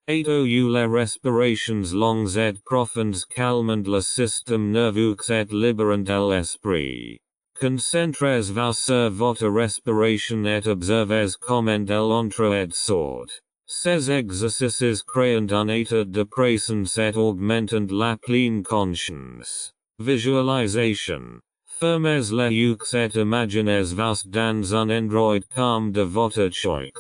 8 ou les respirations longues et profondes calmant le système nerveux et libérant l'esprit. Concentrez-vous sur votre respiration et observez comment elle entre et sort. Ces exercices créent un état de présence et augmentent la pleine conscience. Visualisation. Fermez les yeux et imaginez-vous dans un endroit calme de votre choix.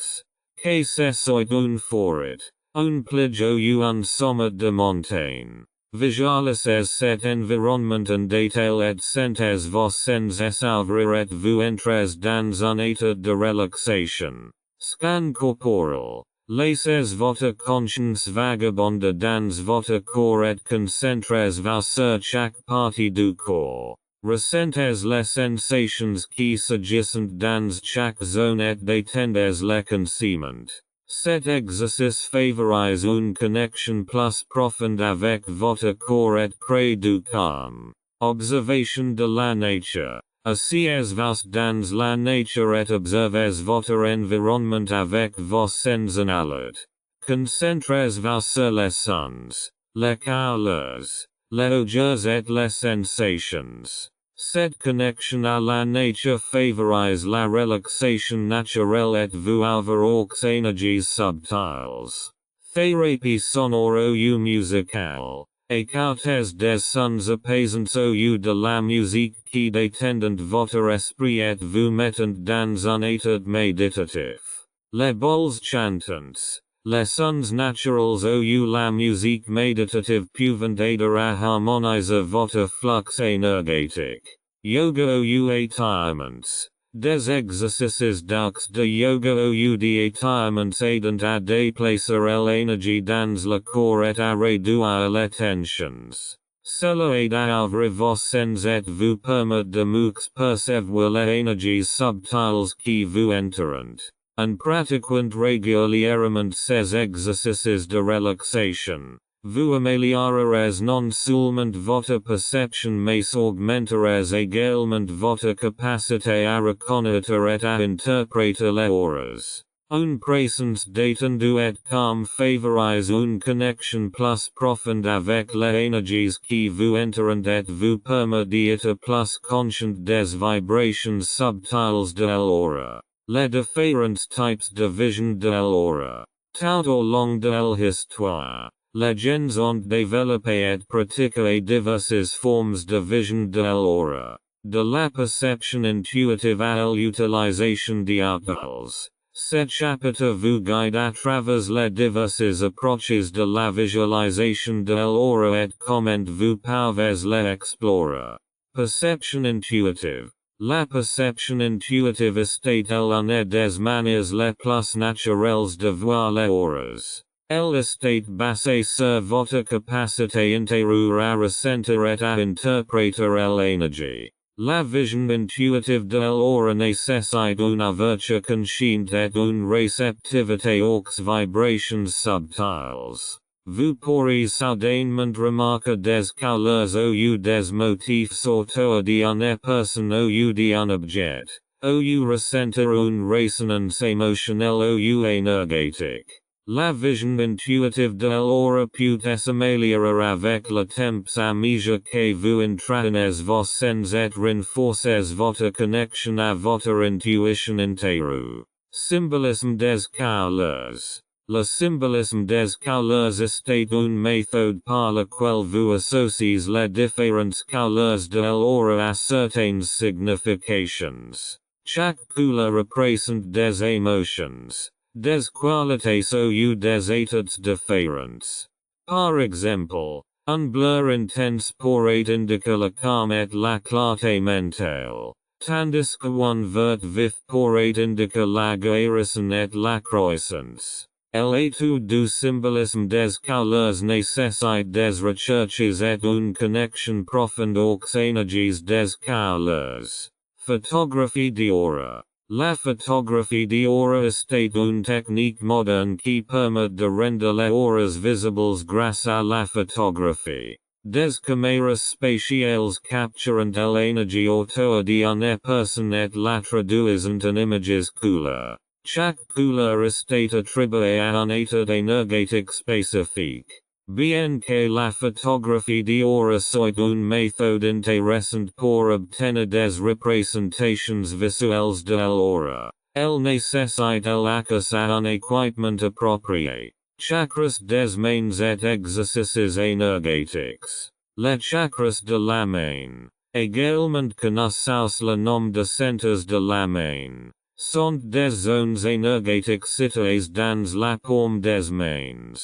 Que ce soit une forêt, un plage ou un sommet de montagne. Visualisez cet environnement en détail et sentez vos sens s'ouvrir et vous entrez dans un état de relaxation. Scan corporel. Laissez votre conscience vagabonde dans votre corps et concentrez-vous sur chaque partie du corps. Ressentez les sensations qui s'agissent dans chaque zone et détendez les conséquents. Cet exercice favorise une connexion plus profonde avec votre corps et crée du calme. Observation de la nature. Asseyez-vous dans la nature et observez votre environnement avec vos sens en alerte. Concentrez-vous sur les sons, les couleurs, les odeurs et les sensations. Cette connexion à la nature favorise la relaxation naturelle et vous ouvre aux énergies subtiles. Thérapie sonore ou musicale. Écoutez des sons apaisants ou de la musique qui détendent votre esprit et vous mettent dans un état méditatif. Les bols chantants. Les sons naturels ou la musique méditative peuvent aider à harmoniser votre flux énergétique. Yoga ou étirements. Des exercices d'axe de yoga ou d'étirements aidant à déplacer l'énergie dans le corps et à réduire les tensions. Cela aide à ouvrir vos sens et vous permet de mieux percevoir les énergies subtiles qui vous entourent. En pratiquant régulièrement ces exercices de relaxation, vous améliorerez non seulement votre perception mais augmenterez également votre capacité à reconnaître et à interpréter les auras. Une présence détendue et calme favorise une connexion plus profonde avec les énergies qui vous entourent et vous permet d'être plus conscient des vibrations subtiles de l'aura. Les différents types de vision de l'aura. Tout au long de l'histoire, les gens ont développé et pratiqué diverses formes de vision de l'aura. De la perception intuitive à l'utilisation d'appels. Cet chapitre vous guide à travers les diverses approches de la visualisation de l'aura et comment vous pouvez les explorer. Perception intuitive. La perception intuitive est l'une des manières les plus naturelles de voir les auras. Elle est basée sur votre capacité intérieure à ressentir et à interpréter l'énergie. La vision intuitive de l'aura nécessite une ouverture consciente et une réceptivité aux vibrations subtiles. Vous pourrez soudainement remarquer des couleurs ou des motifs autour d'une personne ou d'un objet, ou ressentir une résonance émotionnelle ou énergétique. La vision intuitive de l'aura peut s'améliorer avec le temps à mesure que vous entretenez vos sens et renforcez votre connexion à votre intuition intérieure. Symbolisme des couleurs. Le symbolisme des couleurs est une méthode par laquelle vous associez les différentes couleurs de l'aura à certaines significations. Chaque couleur représente des émotions, des qualités ou des états différents. Par exemple, un bleu intense pourrait indiquer la calme et la clarté mentale, tandis qu'un vert vif pourrait indiquer la guérison et la croissance. L'étude du symbolisme des couleurs nécessite des recherches et une connexion profonde aux énergies des couleurs. Photographie d'aura. La photographie d'aura est une technique moderne qui permet de rendre les auras visibles grâce à la photographie. Des caméras spatiales capturant l'énergie autour d'une personne et la traduisant en images couleurs. Chaque couleur est attribuée à un état énergétique spécifique. Bien que la photographie d'aura soit une méthode intéressante pour obtenir des représentations visuelles de l'aura, elle nécessite l'accès à un équipement approprié. Chakras des mains et exercices énergétiques. Les chakras de la main, également connaissent le nom de centres de la main, sont des zones énergétiques situées dans la paume des mains.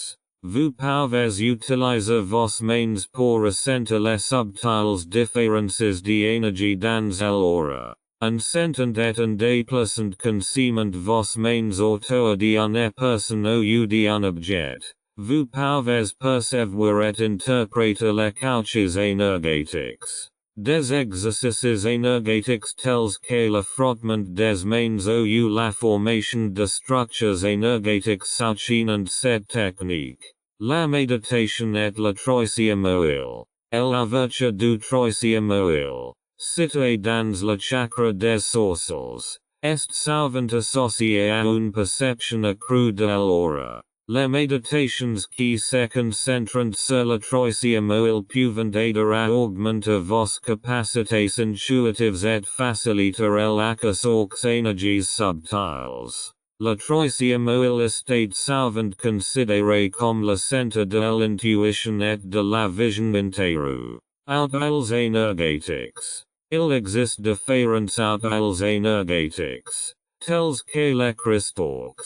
Vous pouvez utiliser vos mains pour ressentir les subtiles différences d'énergie dans l'aura. En sentant et en déplaçant consciemment vos mains autour d'une personne ou d'un objet, vous pouvez percevoir et interpréter les couches énergétiques. Des exercices énergétiques tels que le frottement des mains ou la formation de structures énergétiques soutiennent cette technique. La méditation et le troisième œil. La vertu du troisième œil, situé dans le chakra des sourcils, est souvent associé à une perception accrue de l'aura. Les méditations qui se concentrent sur le troisième œil peuvent aider à augmenter vos capacités intuitives et faciliter l'accès aux énergies subtiles. Le troisième œil est souvent considéré comme le centre de l'intuition et de la vision intérieure. Outils énergétiques. Il existe différents outils énergétiques, tels que les cristaux,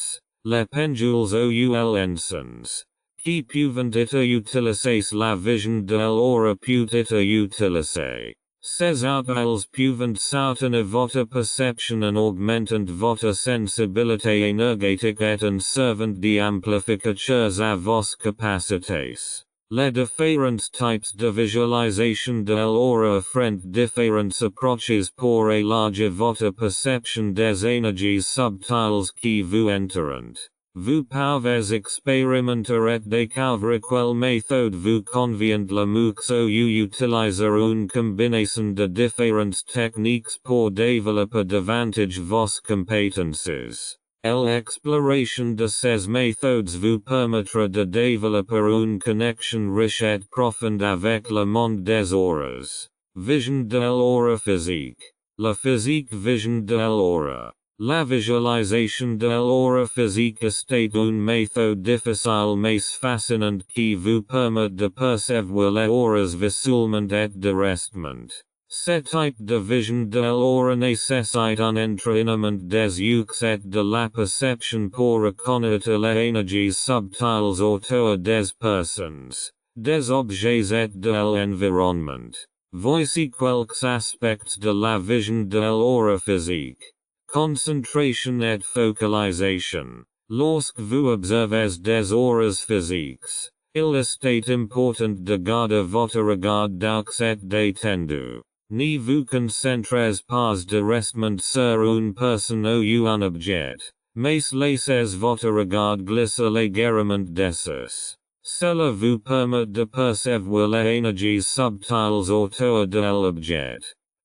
les pendules ou l'encens, qui peuvent être utilisés. La vision de l'aura peut être utilisée. Ces outils peuvent soutenir votre perception en augmentant votre sensibilité énergétique et en servant d'amplificateurs à vos capacités. Les différents types de visualisation de l'aura offrent différentes approches pour élargir votre perception des énergies subtiles qui vous entourent. Vous pouvez expérimenter et découvrir quelle méthode vous convient le mieux ou utiliser une combinaison de différentes techniques pour développer davantage vos compétences. L'exploration de ces méthodes vous permettra de développer une connexion riche et profonde avec le monde des auras. Vision de l'aura physique. La physique vision de l'aura. La visualisation de l'aura physique est une méthode difficile mais fascinante qui vous permet de percevoir les auras visuellement et directement. Ce type de vision de l'aura nécessite un entraînement des yeux et de la perception pour reconnaître les énergies subtiles autour des personnes, des objets et de l'environnement. Voici quelques aspects de la vision de l'aura physique. Concentration et focalisation. Lorsque vous observez des auras physiques, il est important de garder votre regard deux et détendu. Ne vous concentrez pas directement sur une personne ou un objet, mais laissez votre regard glisser légèrement dessus. Cela vous permet de percevoir les énergies subtiles autour de l'objet.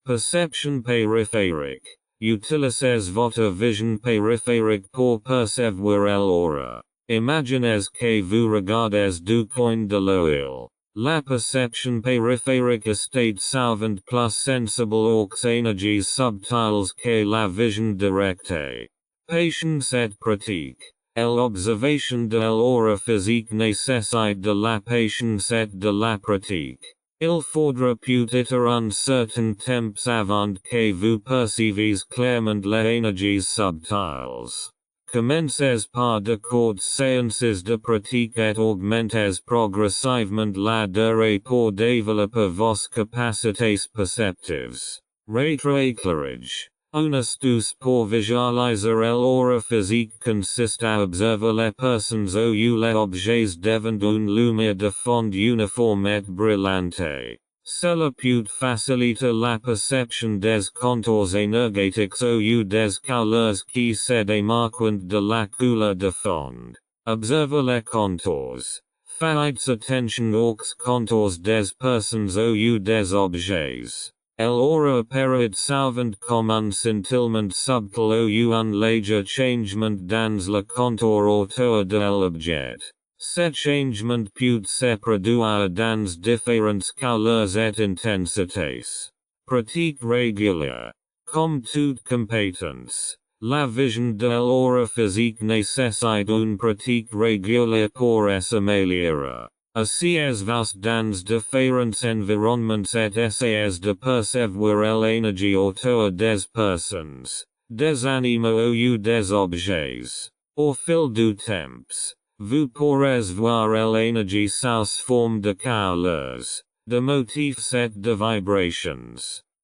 Perception périphérique. Utilisez votre vision périphérique pour percevoir l'aura. Imagines que vous regardez du coin de l'œil. La perception périphérique estate sauvant plus sensible aux énergies subtiles que la vision directe. Patience et pratique. L'observation de l'aura physique nécessite de la patience et de la pratique. Il faudra peut-être un certain temps avant que vous perceviez clairement les énergies subtiles. Commencez par de courtes séances de pratique et augmentez progressivement la durée pour développer vos capacités perceptives. Rétroéclairage. Une astuce pour visualiser l'aura physique consiste à observer les personnes ou les objets devant une lumière de fond uniforme et brillante. Cela peut faciliter la perception des contours énergétiques ou des couleurs qui se démarquent de la couleur de fond. Observer les contours. Faites attention aux contours des personnes ou des objets. L'aura apparaît souvent comme un scintillement subtil ou un léger changement dans le contour autour de l'objet. Ce changement peut se produire dans différentes couleurs et intensités. Pratique régulière. Comme toute compétence, la vision de l'aura physique nécessite une pratique régulière pour s'améliorer. Essayez vos dans différents environnements et essayez de percevoir l'énergie autour des personnes, des animaux ou des objets. Au fil du temps, vous pourrez voir l'énergie sous forme de couleurs, de motifs et de vibrations.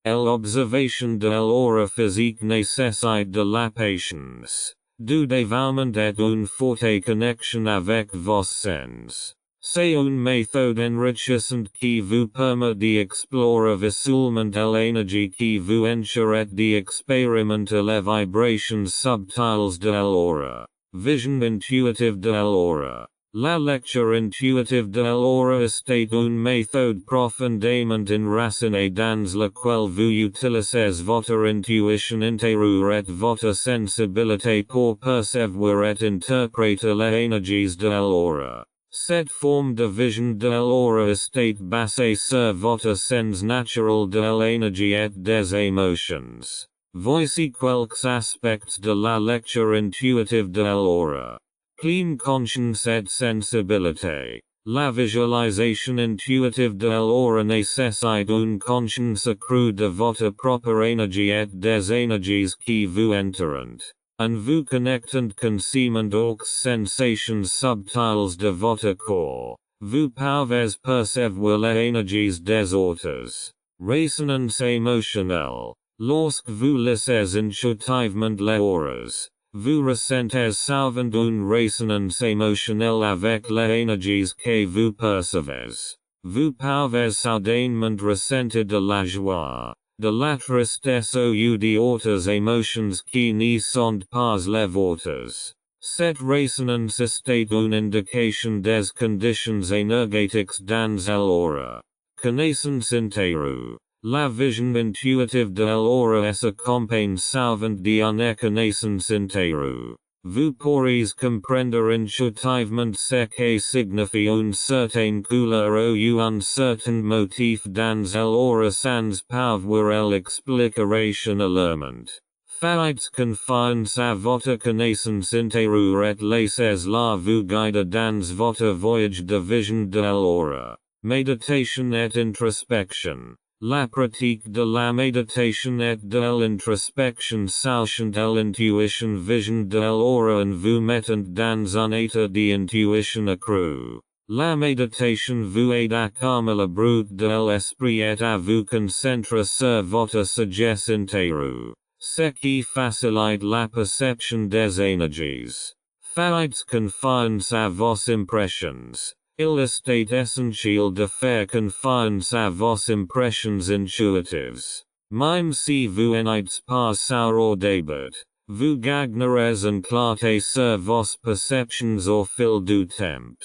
L'observation de l'aura physique nécessite de la patience, du dévouement et une forte connexion avec vos sens. C'est une méthode enrichissante qui vous permet d'explorer visuellement l'énergie qui vous enchère d'expérimenter les vibrations subtiles de l'aura. Vision intuitive de l'aura. La lecture intuitive de l'aura est une méthode profondément enracinée dans laquelle vous utilisez votre intuition intérieure et votre sensibilité pour percevoir et interpréter les énergies de l'aura. Cette forme de vision de l'aura est basée sur votre sens naturel de l'énergie et des émotions. Voici quelques aspects de la lecture intuitive de l'aura. Pleine conscience et sensibilité. La visualisation intuitive de l'aura nécessite une conscience accrue de votre propre énergie et des énergies qui vous entourent. En vous connectant consciemment aux sensations subtiles de votre corps, vous pouvez percevoir les énergies des autres. Résonance émotionnelle. Lorsque vous lisez intuitivement les auras, vous ressentez souvent une résonance émotionnelle avec les énergies que vous percevez. Vous pouvez soudainement ressentir de la joie, de la tristesse ou d'autres émotions qui ne sont pas les vôtres. Cette résonance est une indication des conditions énergétiques dans l'aura. Connaissance intérieure. La vision intuitive de l'aura s'accompagne souvent d'une connaissance intérieure. Vous pourrez comprendre intuitivement ce que signifie une certaine couleur ou un certain motif dans l'aura sans pouvoir l'expliquer rationellement. Faites confiance à votre connaissance intérieure et laissez-la vous guider dans votre voyage de vision de l'aura. Méditation et introspection. La pratique de la méditation et de l'introspection s'alchant l'intuition vision de l'aura en vous mettant dans un état d'intuition accrue. La méditation vous aide à calmer le bruit de l'esprit et à vous concentrer sur votre sagesse intérieure, ce qui facilite la perception des énergies. Faites confiance à vos impressions. Il est essentiel de faire confiance à vos impressions intuitives. Même si vous n'êtes pas sûr au début, vous gagnerez en clarté sur vos perceptions au fil du temps.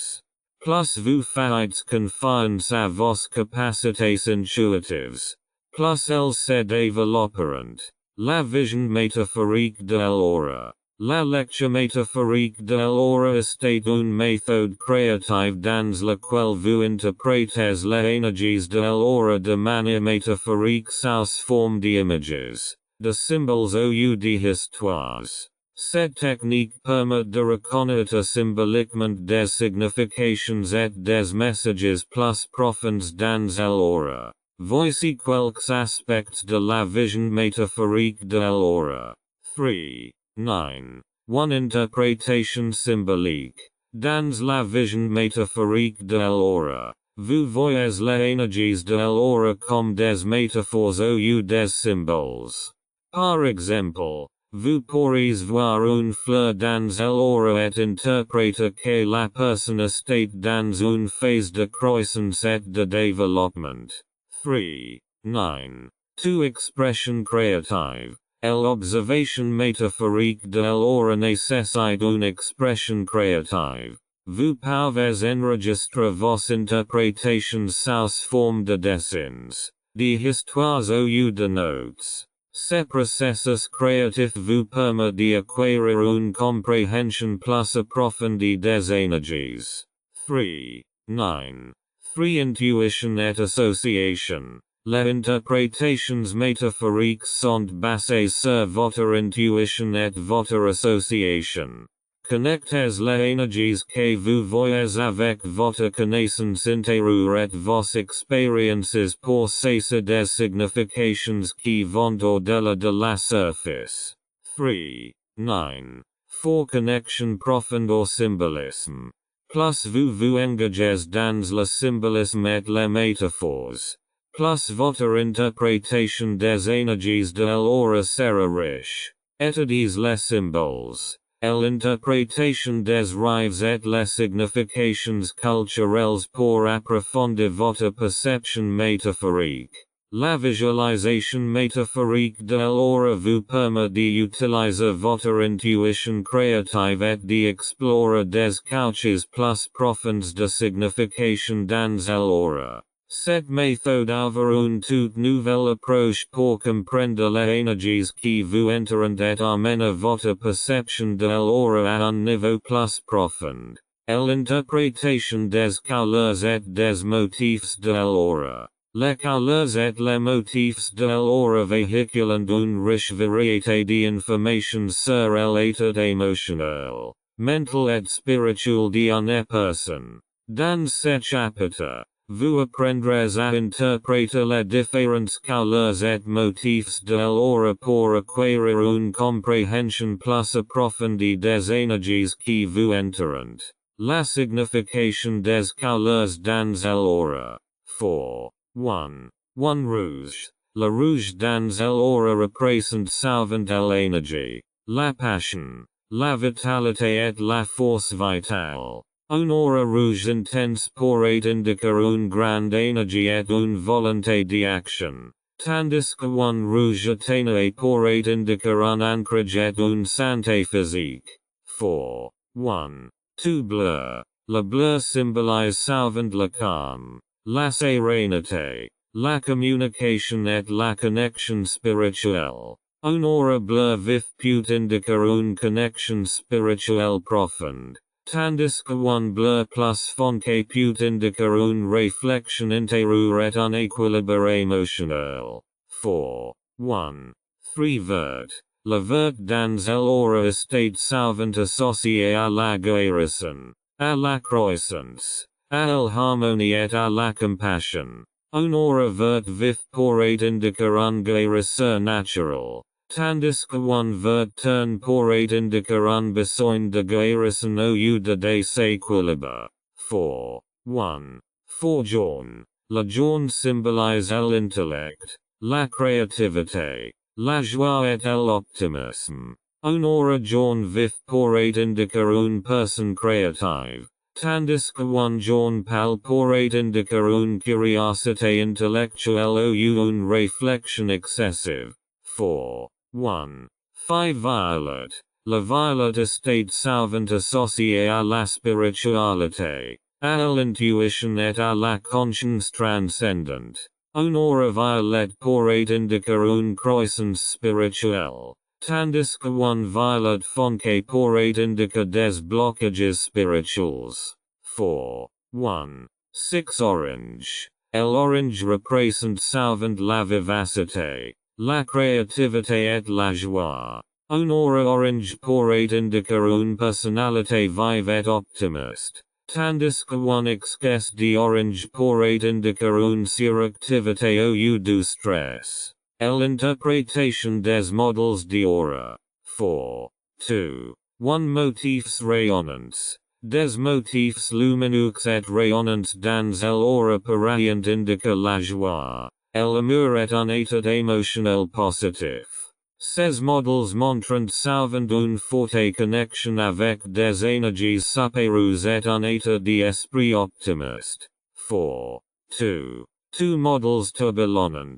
Plus vous faites confiance à vos capacités intuitives, plus elles se développeront. La vision métaphorique de l'aura. La lecture métaphorique de l'aura estate une méthode créative dans laquelle vous interprétez les énergies de l'aura de manière métaphorique sous forme d'images, de symboles ou d'histoires. Cette technique permet de reconnaître symboliquement des significations et des messages plus profonds dans l'aura. Voici quelques aspects de la vision métaphorique de l'aura. 3. 9. 1. Interprétation symbolique. Dans la vision métaphorique de l'aura, vous voyez les énergies de l'aura comme des métaphores ou des symboles. Par exemple, vous pourriez voir une fleur dans l'aura et interpréter que la personne est dans une phase de croissance et de développement. 3. 9. 2. Expression créative. L'observation métaphorique de l'aura nécessite une expression créative. Vous pouvez enregistrer vos interprétations sous forme de dessins, d'histoires ou de notes. Ce processus créatif vous permet d'acquérir une compréhension plus approfondie des énergies. 3. 9. 3. Intuition et association. Les interprétations métaphoriques sont basées sur votre intuition et votre association. Connectez les énergies que vous voyez avec votre connaissance intérieure et vos expériences pour saisir des significations qui vont au-delà de la surface. 3. 9. 4. Connexion profonde au symbolisme. Plus vous vous engagez dans le symbolisme et les métaphores, plus votre interprétation des énergies de l'aura sera riche. Étudiez les symboles, l'interprétation des rêves et les significations culturelles pour approfondir votre perception métaphorique. La visualisation métaphorique de l'aura vous permet d'utiliser votre intuition créative et d'explorer des couches plus profondes de signification dans l'aura. Cette méthode ouvre une toute nouvelle approche pour comprendre les énergies qui vous entourent et amène votre perception de l'aura à un niveau plus profond. L'interprétation des couleurs et des motifs de l'aura. Les couleurs et les motifs de l'aura véhiculent une riche variété d'informations sur l'état émotionnel, mental et spirituel d'une personne. Dans ce chapitre, vous apprendrez à interpréter les différentes couleurs et motifs de l'aura pour acquérir une compréhension plus approfondie des énergies qui vous entourent. La signification des couleurs dans l'aura. 4. 1. 1. Rouge. Le rouge dans l'aura représente souvent l'énergie, la passion, la vitalité et la force vitale. Une aura rouge intense pourrait indiquer une grande énergie et une volonté d'action, tandis que un rouge atténué pourrait indiquer un ancrage et une santé physique. 4. 1. 2. Bleu. Le bleu symbolise souvent le calme, la sérénité, la communication et la connexion spirituelle. Une aura bleu vif peut indiquer une connexion spirituelle profonde, tandis que un bleu plus foncé peut indiquer une réflexion intérieure et un équilibre émotionnel. 4. 1. 3. Vert. Le vert dans l'aura estate souvent associé à la guérison, à la croissance, à l'harmonie et à la compassion. Une aura verte vif pourrait indiquer un guérisseur naturel, tandis que un vert terne pourrait indiquer un besoin de guérison ou de déséquilibre. 4. 1. 4. Jaune. Le jaune symbolise l'intellect, la créativité, la joie et l'optimisme. Une aura jaune vif pourrait indiquer une personne créative, tandis que un jaune pâle pourrait indiquer une curiosité intellectuelle ou une réflexion excessive. 4. 1. 5. Violet. Le violet estate souvent associé à la spiritualité, à l'intuition et à la conscience transcendante. Une aura violette pourrait indiquer une croissance spirituelle, Tandisque 1 violet fonque porate indica des blockages spirituals. 4. 1. 6 orange. L'orange représente souvent la vivacité, la créativité et la joie. Une aura orange pourrait indiquer une personnalité vive et optimiste. Tandis que 1 excès d'orange pourrait indiquer une suractivité au du stress. L'interprétation des modèles d'aura. 4. 2. 1 motifs rayonnants. Des motifs lumineux et rayonnants dans l'aura pourraient indiquer la joie, l'amour et un état émotionnel positif. Ces modèles montrent souvent une forte connexion avec des énergies supérieures et un état d'esprit optimiste. 4. 2. 2 modèles turbulents.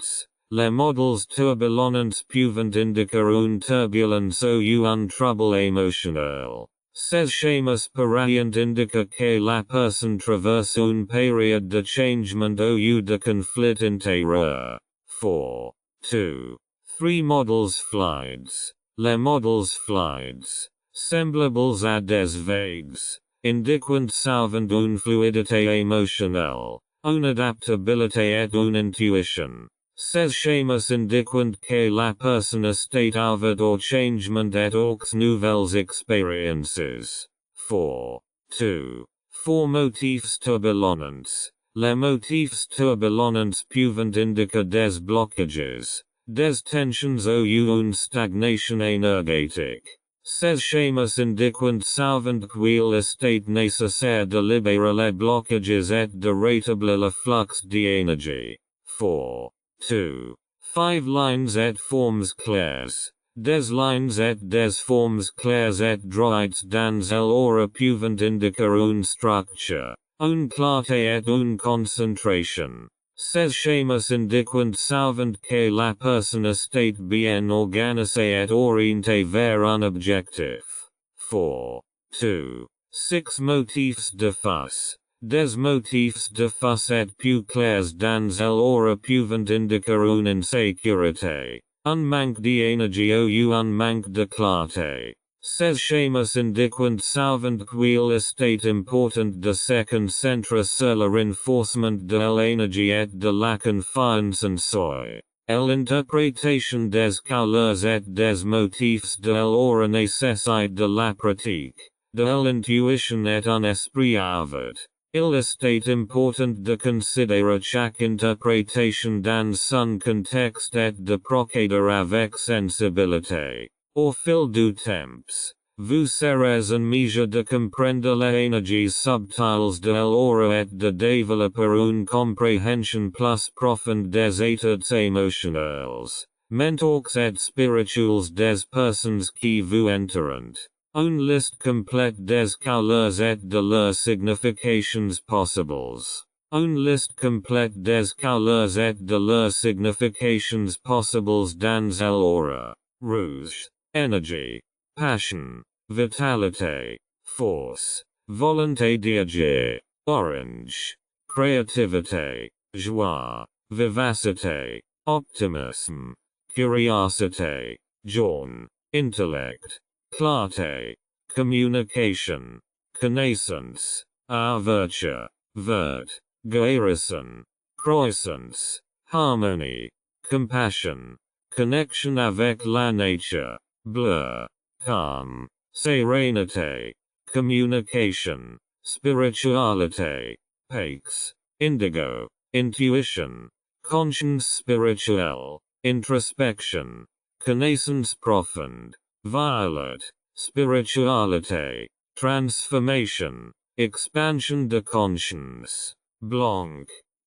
Les modèles turbulents peuvent indiquer une turbulence ou un trouble émotionnel. Ces schémas pourraient indiquer que la personne traverse une période de changement ou de conflit intérieur. 4. 2. 3 modèles fluides. Les modèles fluides, semblables à des vagues, indiquent souvent une fluidité émotionnelle, une adaptabilité et une intuition. Ces schémas indiquent que la personne est ouverte au changement et aux nouvelles expériences. 4. 2. 4 motifs turbulents. Les motifs turbulents peuvent indiquer des blocages, des tensions ou une stagnation énergétique. Ces schémas indiquent souvent qu'il est nécessaire de libérer les blocages et de rétablir le flux d'énergie. 4. 2. 5 lines et formes claires. Des lines et des formes claires et droites dans l'aura peuvent indiquer une structure, une clarté et une concentration. Ces schémas indiquent souvent que la personne est bien organisée et orientée vers un objectif. 4. 2. 6 motifs de face. Des motifs de face et plus clairs dans l'aura peuvent indiquer une insécurité, un manque d'énergie ou un manque de clarté. Ces schémas indiquent souvent qu'il est important de se concentrer sur le renforcement de l'énergie et de la confiance en soi. L'interprétation des couleurs et des motifs de l'aura nécessite de la pratique, de l'intuition et un esprit ouvert. Il est important de considérer chaque interprétation dans son contexte et de procéder avec sensibilité. Au fil du temps, vous serez en mesure de comprendre les énergies subtiles de l'aura et de développer une compréhension plus profonde des états émotionnels, mentaux et spirituels des personnes qui vous entourent. Une liste complète des couleurs et de leurs significations possibles. Une liste complète des couleurs et de leurs significations possibles dans l'aura. Rouge. Énergie. Passion. Vitalité. Force. Volonté d'agir. Orange. Créativité. Joie. Vivacité. Optimisme. Curiosité. Jaune. Intellect. Clarté. Communication. Connaissance. Ouverture. Vert. Garrison. Croissance. Harmonie. Compassion. Connexion avec la nature. Bleu. Calm. Sérénité. Communication. Spiritualité. Paix. Indigo. Intuition. Conscience spirituelle. Introspection. Connaissance profonde. Violet. Spiritualité. Transformation. Expansion de conscience. Blanc.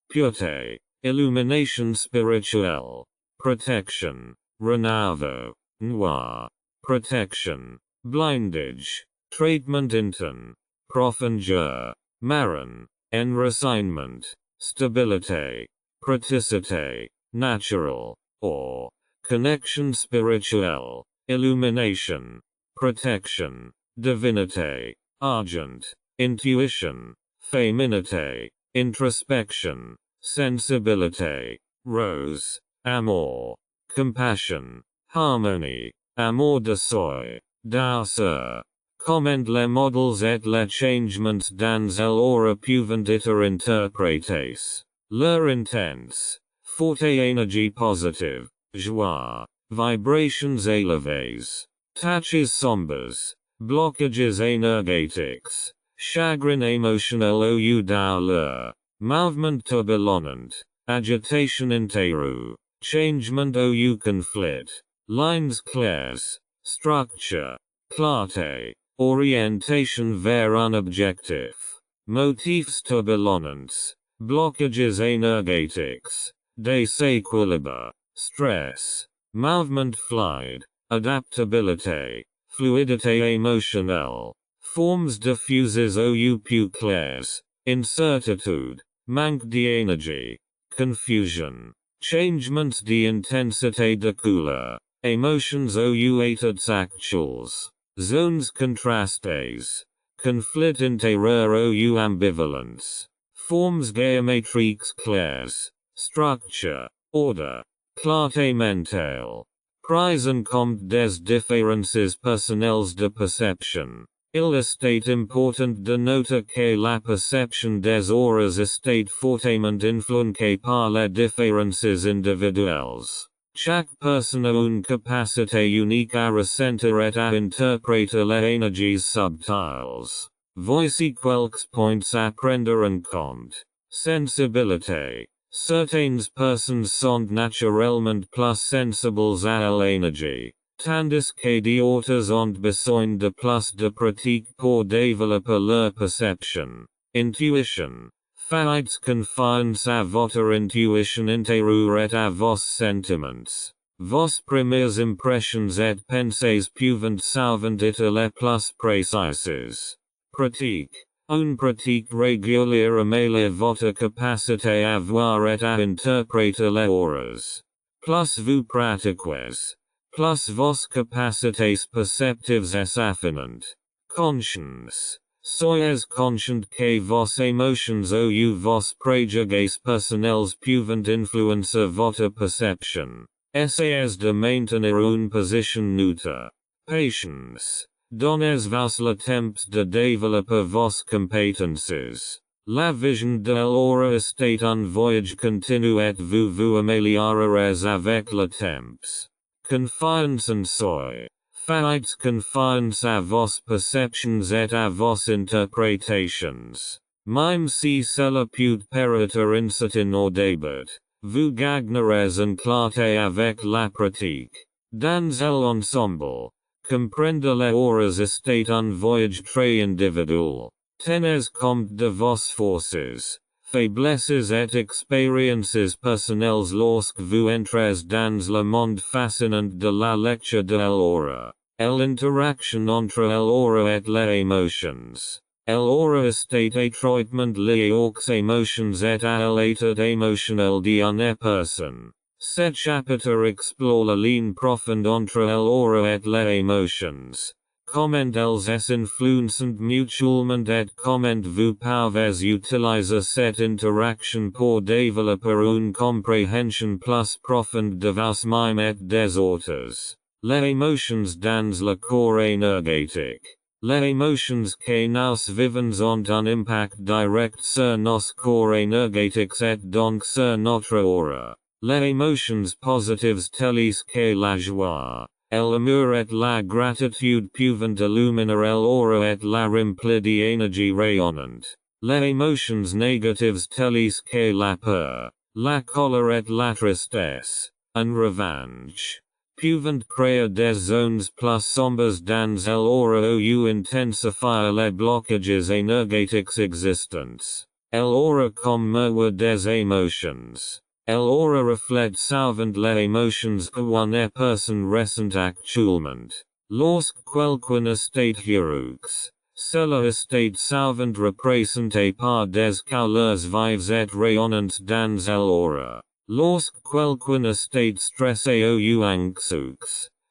Pureté. Illumination spirituelle. Protection. Renouveau. Noir. Protection. Blindage. Traitement interne. Profondeur. Marron. Enracinement. Stabilité. Praticité. Natural. Or. Connexion spirituelle. Illumination. Protection. Divinité. Argent. Intuition. Féminité. Introspection. Sensibilité. Rose. Amour. Compassion. Harmony. amour de soi, douceur. Comment les modèles et les changements dans l'aura peuvent être interprétés. Leur intense, forte énergie positive, joie, vibrations élevées, taches sombres, blocages énergétiques, chagrin émotionnel ou douleur, mouvement turbulent, agitation interrue, changement ou conflit, lines claires, structure, clarté, orientation vers un objectif, motifs turbulents, blocages énergétiques, déséquilibre, stress, mouvement fluide, adaptabilité, fluidité émotionnelle, formes diffuses ou plus claires, incertitude, manque d'énergie, confusion, changements d'intensité de couleur, émotions ou états actuels, zones contrastes, conflit intérieur ou ambivalence, formes géométriques claires, structure, order, clarté mentale, prise en compte des différences personnelles de perception. Il est important de noter que la perception des auras est fortement influencée par les différences individuelles. Chaque personne a une capacité unique à ressentir et à interpréter les énergies subtiles. Voici quelques points à prendre en compte. Sensibilité. Certaines personnes sont naturellement plus sensibles à l'énergie, tandis que d'autres ont besoin de plus de pratique pour développer leur perception. Intuition. Faites confiance à votre intuition intérieure et à vos sentiments. Vos premières impressions et pensées peuvent souvent être les plus précises. Pratique. Une pratique régulière améliore votre capacité à voir et à interpréter les auras. Plus vous pratiquez, plus vos capacités perceptives s'affinent. Conscience. Soyez conscient que vos émotions ou vos préjugés personnels peuvent influencer votre perception. Essayez de maintenir une position neutre. Patience. Donnez-vous le temps de développer vos compétences. La vision de l'aura est un voyage continu et vous vous améliorerez avec le temps. Confiance en soi. Faites confiance à vos perceptions et à vos interprétations. Même si cela peut paraître incertain au début, vous gagnerez en clarté avec la pratique. Dans l'ensemble, comprendre les auras est un voyage très individuel. Tenez compte de vos forces, faiblesses et expériences personnelles lorsque vous entrez dans le monde fascinant de la lecture de l'aura. L'interaction entre l'aura et les émotions. L'aura est étroitement liée aux émotions et à l'état émotionnel d'une personne. Cet chapitre explore la ligne profonde entre l'aura et les émotions. Comment elles s'influencent mutuellement et comment vous pouvez utiliser cette interaction pour développer une compréhension plus profonde de vous-même et des autres. Les émotions dans le corps énergétique. Les émotions que nous vivons ont un impact direct sur nos corps énergétiques et donc sur notre aura. Les émotions positives telles que la joie, l'amour et la gratitude peuvent illuminer l'aura et la remplir d'énergie rayonnante. Les émotions négatives telles que la peur, la colère et la tristesse, en revanche, peuvent créer des zones plus sombres dans l'aura ou intensifier les blocages énergétiques existants. L'aura comme miroir des émotions. L'aura reflète souvent les émotions qu'une personne ressent actuellement. Lorsque quelqu'un est heureux, cela est souvent représenté par des couleurs vives et rayonnantes dans l'aura. Lorsque quelqu'un est stressé ou anxieux,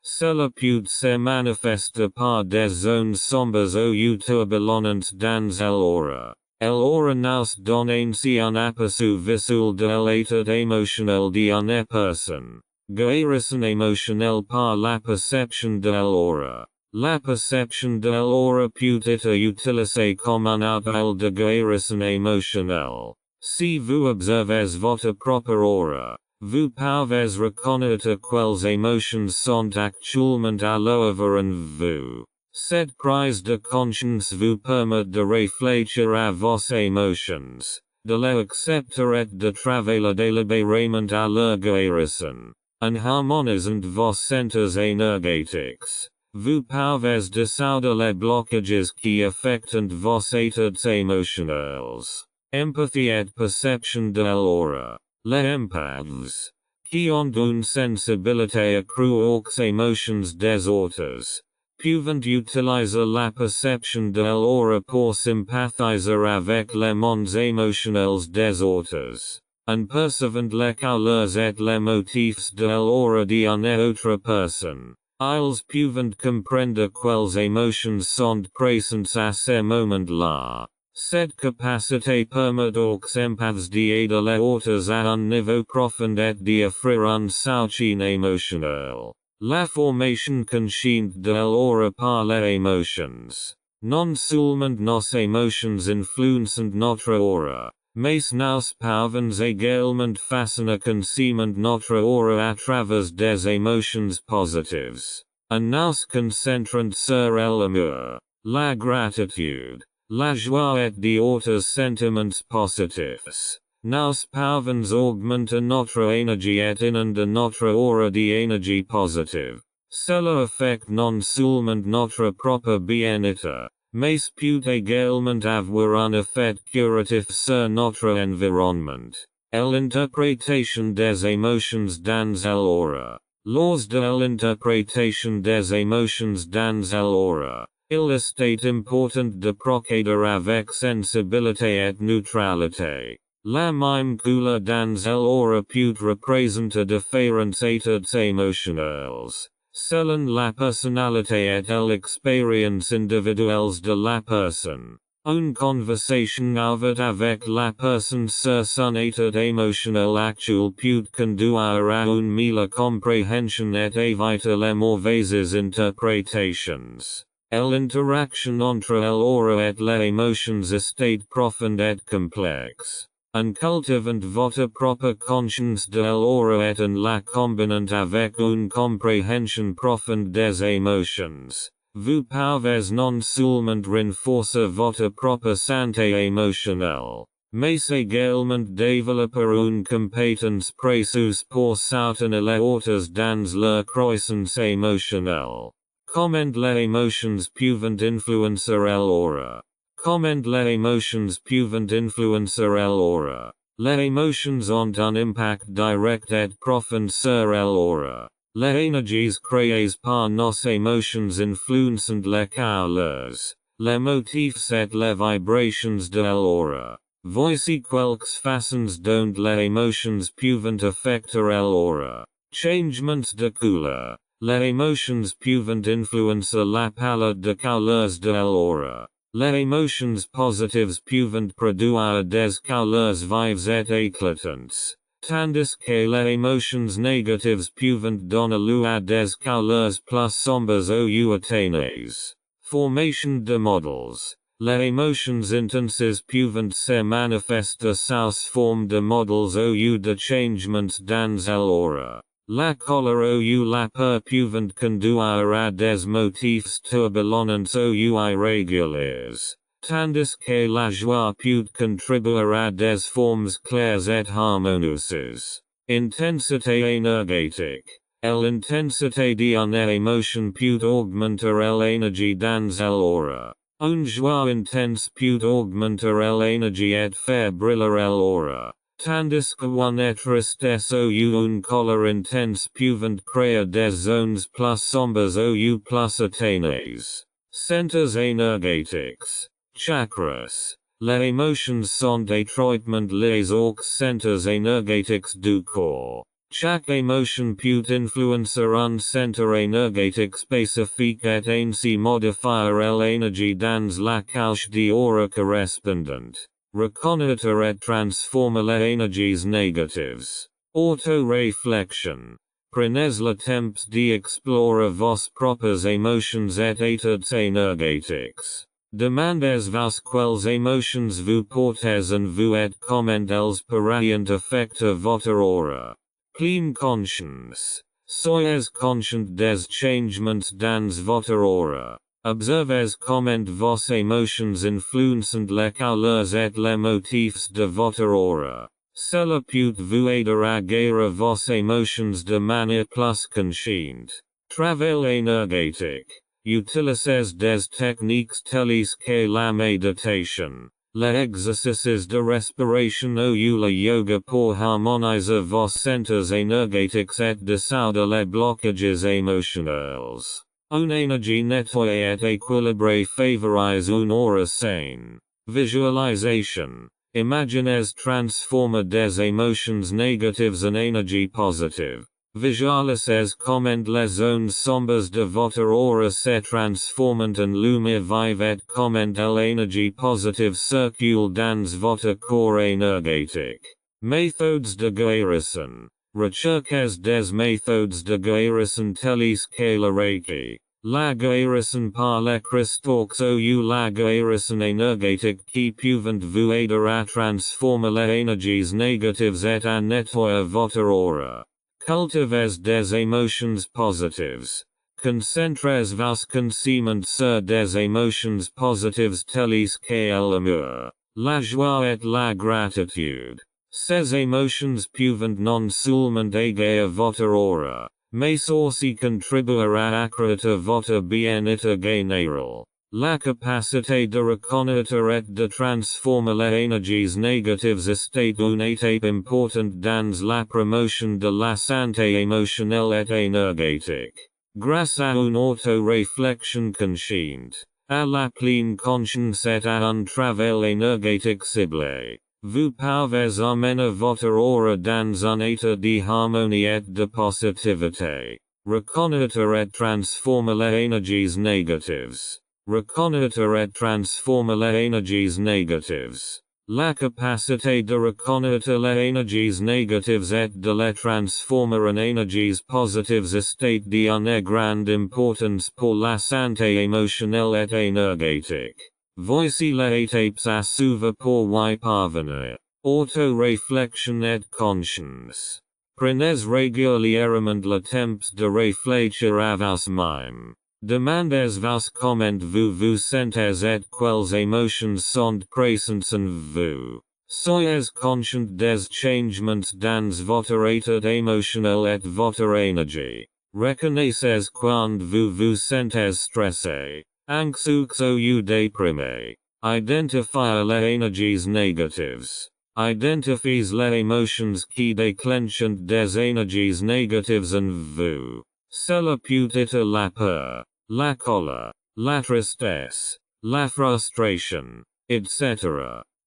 cela peut se manifester par des zones sombres ou turbulentes dans l'aura. L'aura nous donne ainsi un aperçu visuel de l'état émotionnel d'une personne. Geirissen emotionell par la perception de l'aura. La perception de l'aura peut être utilisée comme un outil de geirissen emotionnel. Si vous observez votre propre aura, vous pouvez reconnaître quelles émotions sont actuellement à l'œuvre en vous. Cette prise de conscience vous permet de réfléchir à vos émotions, de les accepter et de travailler délibérément à leur guérison. En harmonisant vos centres énergétiques, vous pouvez dissoudre les blocages qui affectent vos états émotionnels. Empathy et perception de l'aura. Les empaths, qui ont une sensibilité accrue aux émotions des autres, peuvent utiliser la perception de l'aura pour sympathiser avec les mondes émotionnels des autres. En percevant les couleurs et les motifs de l'aura d'une autre personne, ils peuvent comprendre quelles émotions sont présentes à ce moment-là. Cette capacité permet aux empaths d'aider les autres à un niveau profond et d'offrir un soutien émotionnel. La formation consciente de l'aura par les émotions. Non seulement nos émotions influencent notre aura, mais nous pouvons également façonner consciemment notre aura à travers des émotions positives. En nous concentrant sur l'amour, la gratitude, la joie et d'autres sentiments positifs, nous pouvons augmenter notre énergie et inonder notre aura d'énergie positive. Cela affecte non seulement notre propre bien-être, mais peut également avoir un effet curatif sur notre environnement. L'interprétation des émotions dans l'aura. Lors de l'interprétation des émotions dans l'aura, il est important de procéder avec sensibilité et neutralité. La même couleur dans l'aura peut représenter différents états émotionnels, selon la personnalité et l'expérience individuelle de la personne. Une conversation ouverte avec la personne sur son état émotionnel actuel peut conduire à une meilleure compréhension et éviter les mauvaises interprétations. L'interaction entre l'aura et les émotions est profonde et complexe. En cultivant votre propre conscience de l'aura et en la combinant avec une compréhension profonde des émotions, vous pouvez non seulement renforcer votre propre santé émotionnelle, mais également développer une compétence précieuse pour soutenir les autres dans leur croissance émotionnelle. Comment les émotions peuvent influencer l'aura. Comment les émotions peuvent influencer l'aura. Les émotions ont un impact direct et profond sur l'aura. Les énergies créées par nos émotions influencent les couleurs, les motifs et les vibrations de l'aura. Voici quelques façons dont les émotions peuvent affecter l'aura. Changements de couleur. Les émotions peuvent influencer la palette de couleurs de l'aura. Les émotions positives peuvent produire des couleurs vives et éclatantes, tandis que les émotions négatives peuvent donner lieu à des couleurs plus sombres ou éteintes. Formation de modèles. Les émotions intenses peuvent se manifester sous forme de modèles ou de changements dans l'aura. La colère ou la peur peuvent conduire à des motifs turbulents ou irréguliers, tandis que la joie peut contribuer à des formes claires et harmonieuses. Intensité énergétique. L'intensité d'une émotion peut augmenter l'énergie dans l'aura. Une joie intense peut augmenter l'énergie et faire briller l'aura. Tandis qu'une tristesse ou une colère intense peuvent créer des zones plus sombres ou plus éteintes. Centres énergétiques. Chakras. Les émotions sont étroitement liées aux centres énergétiques du corps. Chaque émotion peut influencer un centre énergétique spécifique et ainsi modifier l'énergie dans la couche d'aura correspondante. Reconnaître et transformer les énergies négatives. Auto-réflexion. Prenez le temps d'explorer vos propres emotions et états énergétiques. Demandez vos quelles emotions vous portez en vous et comment elles pourraient affecter votre aura. Pleine conscience. Soyez conscient des changements dans votre aura. Observez comment vos emotions influencent les couleurs et les motifs de votre aura. Cela peut vous aider à gérer vos émotions de manière plus consciente. Travail énergétique. Utilisez des techniques telles que la méditation, les exercices de respiration ou le yoga pour harmoniser vos centres énergétiques et dissoudre les blocages émotionnels. Une énergie nettoyée et équilibrée favorise une aura saine. Visualisation. Imaginez transformer des émotions négatives en énergie positive. Visualisez comment les zones sombres de votre aura se transforment en lumière vive et comment l'énergie positive circule dans votre corps énergétique. Méthodes de guérison. Recherchez des méthodes de guérison telles que le Reiki, la guérison par les cristaux ou la guérison énergétique qui peuvent vous aider à transformer les énergies négatives et à nettoyer votre aura. Cultivez des émotions positives. Concentrez vos conocements sur des émotions positives telles que l'amour, la joie et la gratitude. Ces émotions peuvent non seulement égayer votre aura, mais aussi contribuer à accroître votre bien-être général. La capacité de reconnaître et de transformer les énergies négatives est une étape importante dans la promotion de la santé émotionnelle et énergétique. Grâce à une auto-réflexion consciente, à la pleine conscience et à un travail énergétique ciblé, vous pouvez amener votre aura dans un état de harmonie et de positivité. Reconnaître et transformer les énergies négatives. Reconnaître et transformer les énergies négatives. La capacité de reconnaître les énergies négatives et de les transformer en énergies positives est d'une grande importance pour la santé émotionnelle et énergétique. Voici les étapes à suivre pour y parvenir. Auto-réflexion et conscience. Prenez régulièrement le temps de réfléchir à vous-même. Demandez vos comment vous vous sentez et quelles émotions sont présentes en vous. Soyez conscient des changements dans votre état émotionnel et votre énergie. Reconnaissez quand vous vous sentez stressé, anxieux ou déprimé. Identifiez les énergies négatives. Identifiez les émotions qui déclenchent des énergies négatives en vous. Cela peut être la peur, la colère, la tristesse, la frustration, etc.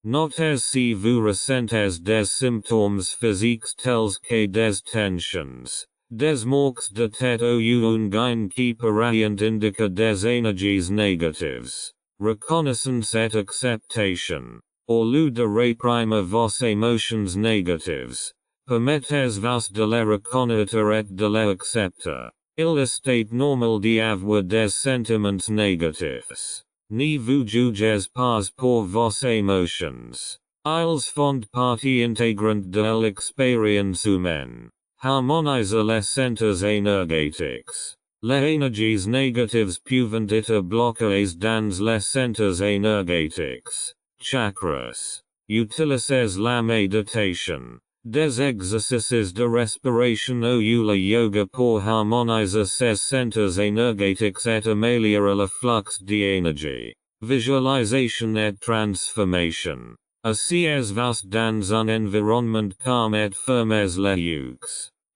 Notez si vous ressentez des symptômes physiques tels que des tensions, des marques de tête ou une gaine qui pourraient indiquer des énergies négatives. Reconnaissance et acceptation. Au lieu de réprimer vos émotions négatives, permettez-vous de les reconnaître et de les accepter. Il est normal d'y avoir des sentiments négatifs. Ne vous jugez pas pour vos émotions. Ils font partie intégrante de l'expérience humaine. Harmoniser les centres énergétiques. Les énergies négatives peuvent être bloquées dans les centres énergétiques. Chakras. Utilisez la méditation. Des exercices de respiration ou le yoga pour harmoniser ces centres énergétiques et améliorer le flux d'énergie. Visualisation et transformation. Asseyez-vous dans un environnement calme et fermez les yeux.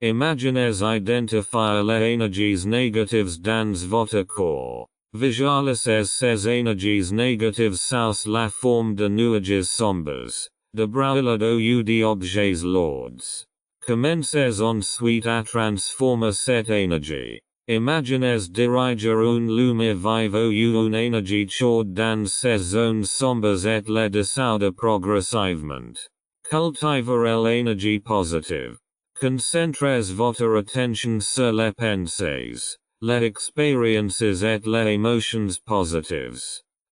Imaginez identifier les énergies négatives dans votre corps. Visualisez ces énergies négatives sous la forme de nuages sombres, de brouillard ou d'objets lourds. Commencez ensuite à transformer cette énergie. Imaginez diriger une lumière vive ou une énergie chaude dans ces zones sombres et les dissoudre progressivement. Cultiver l'énergie positive. Concentrez votre attention sur les pensées, les expériences et les émotions positives.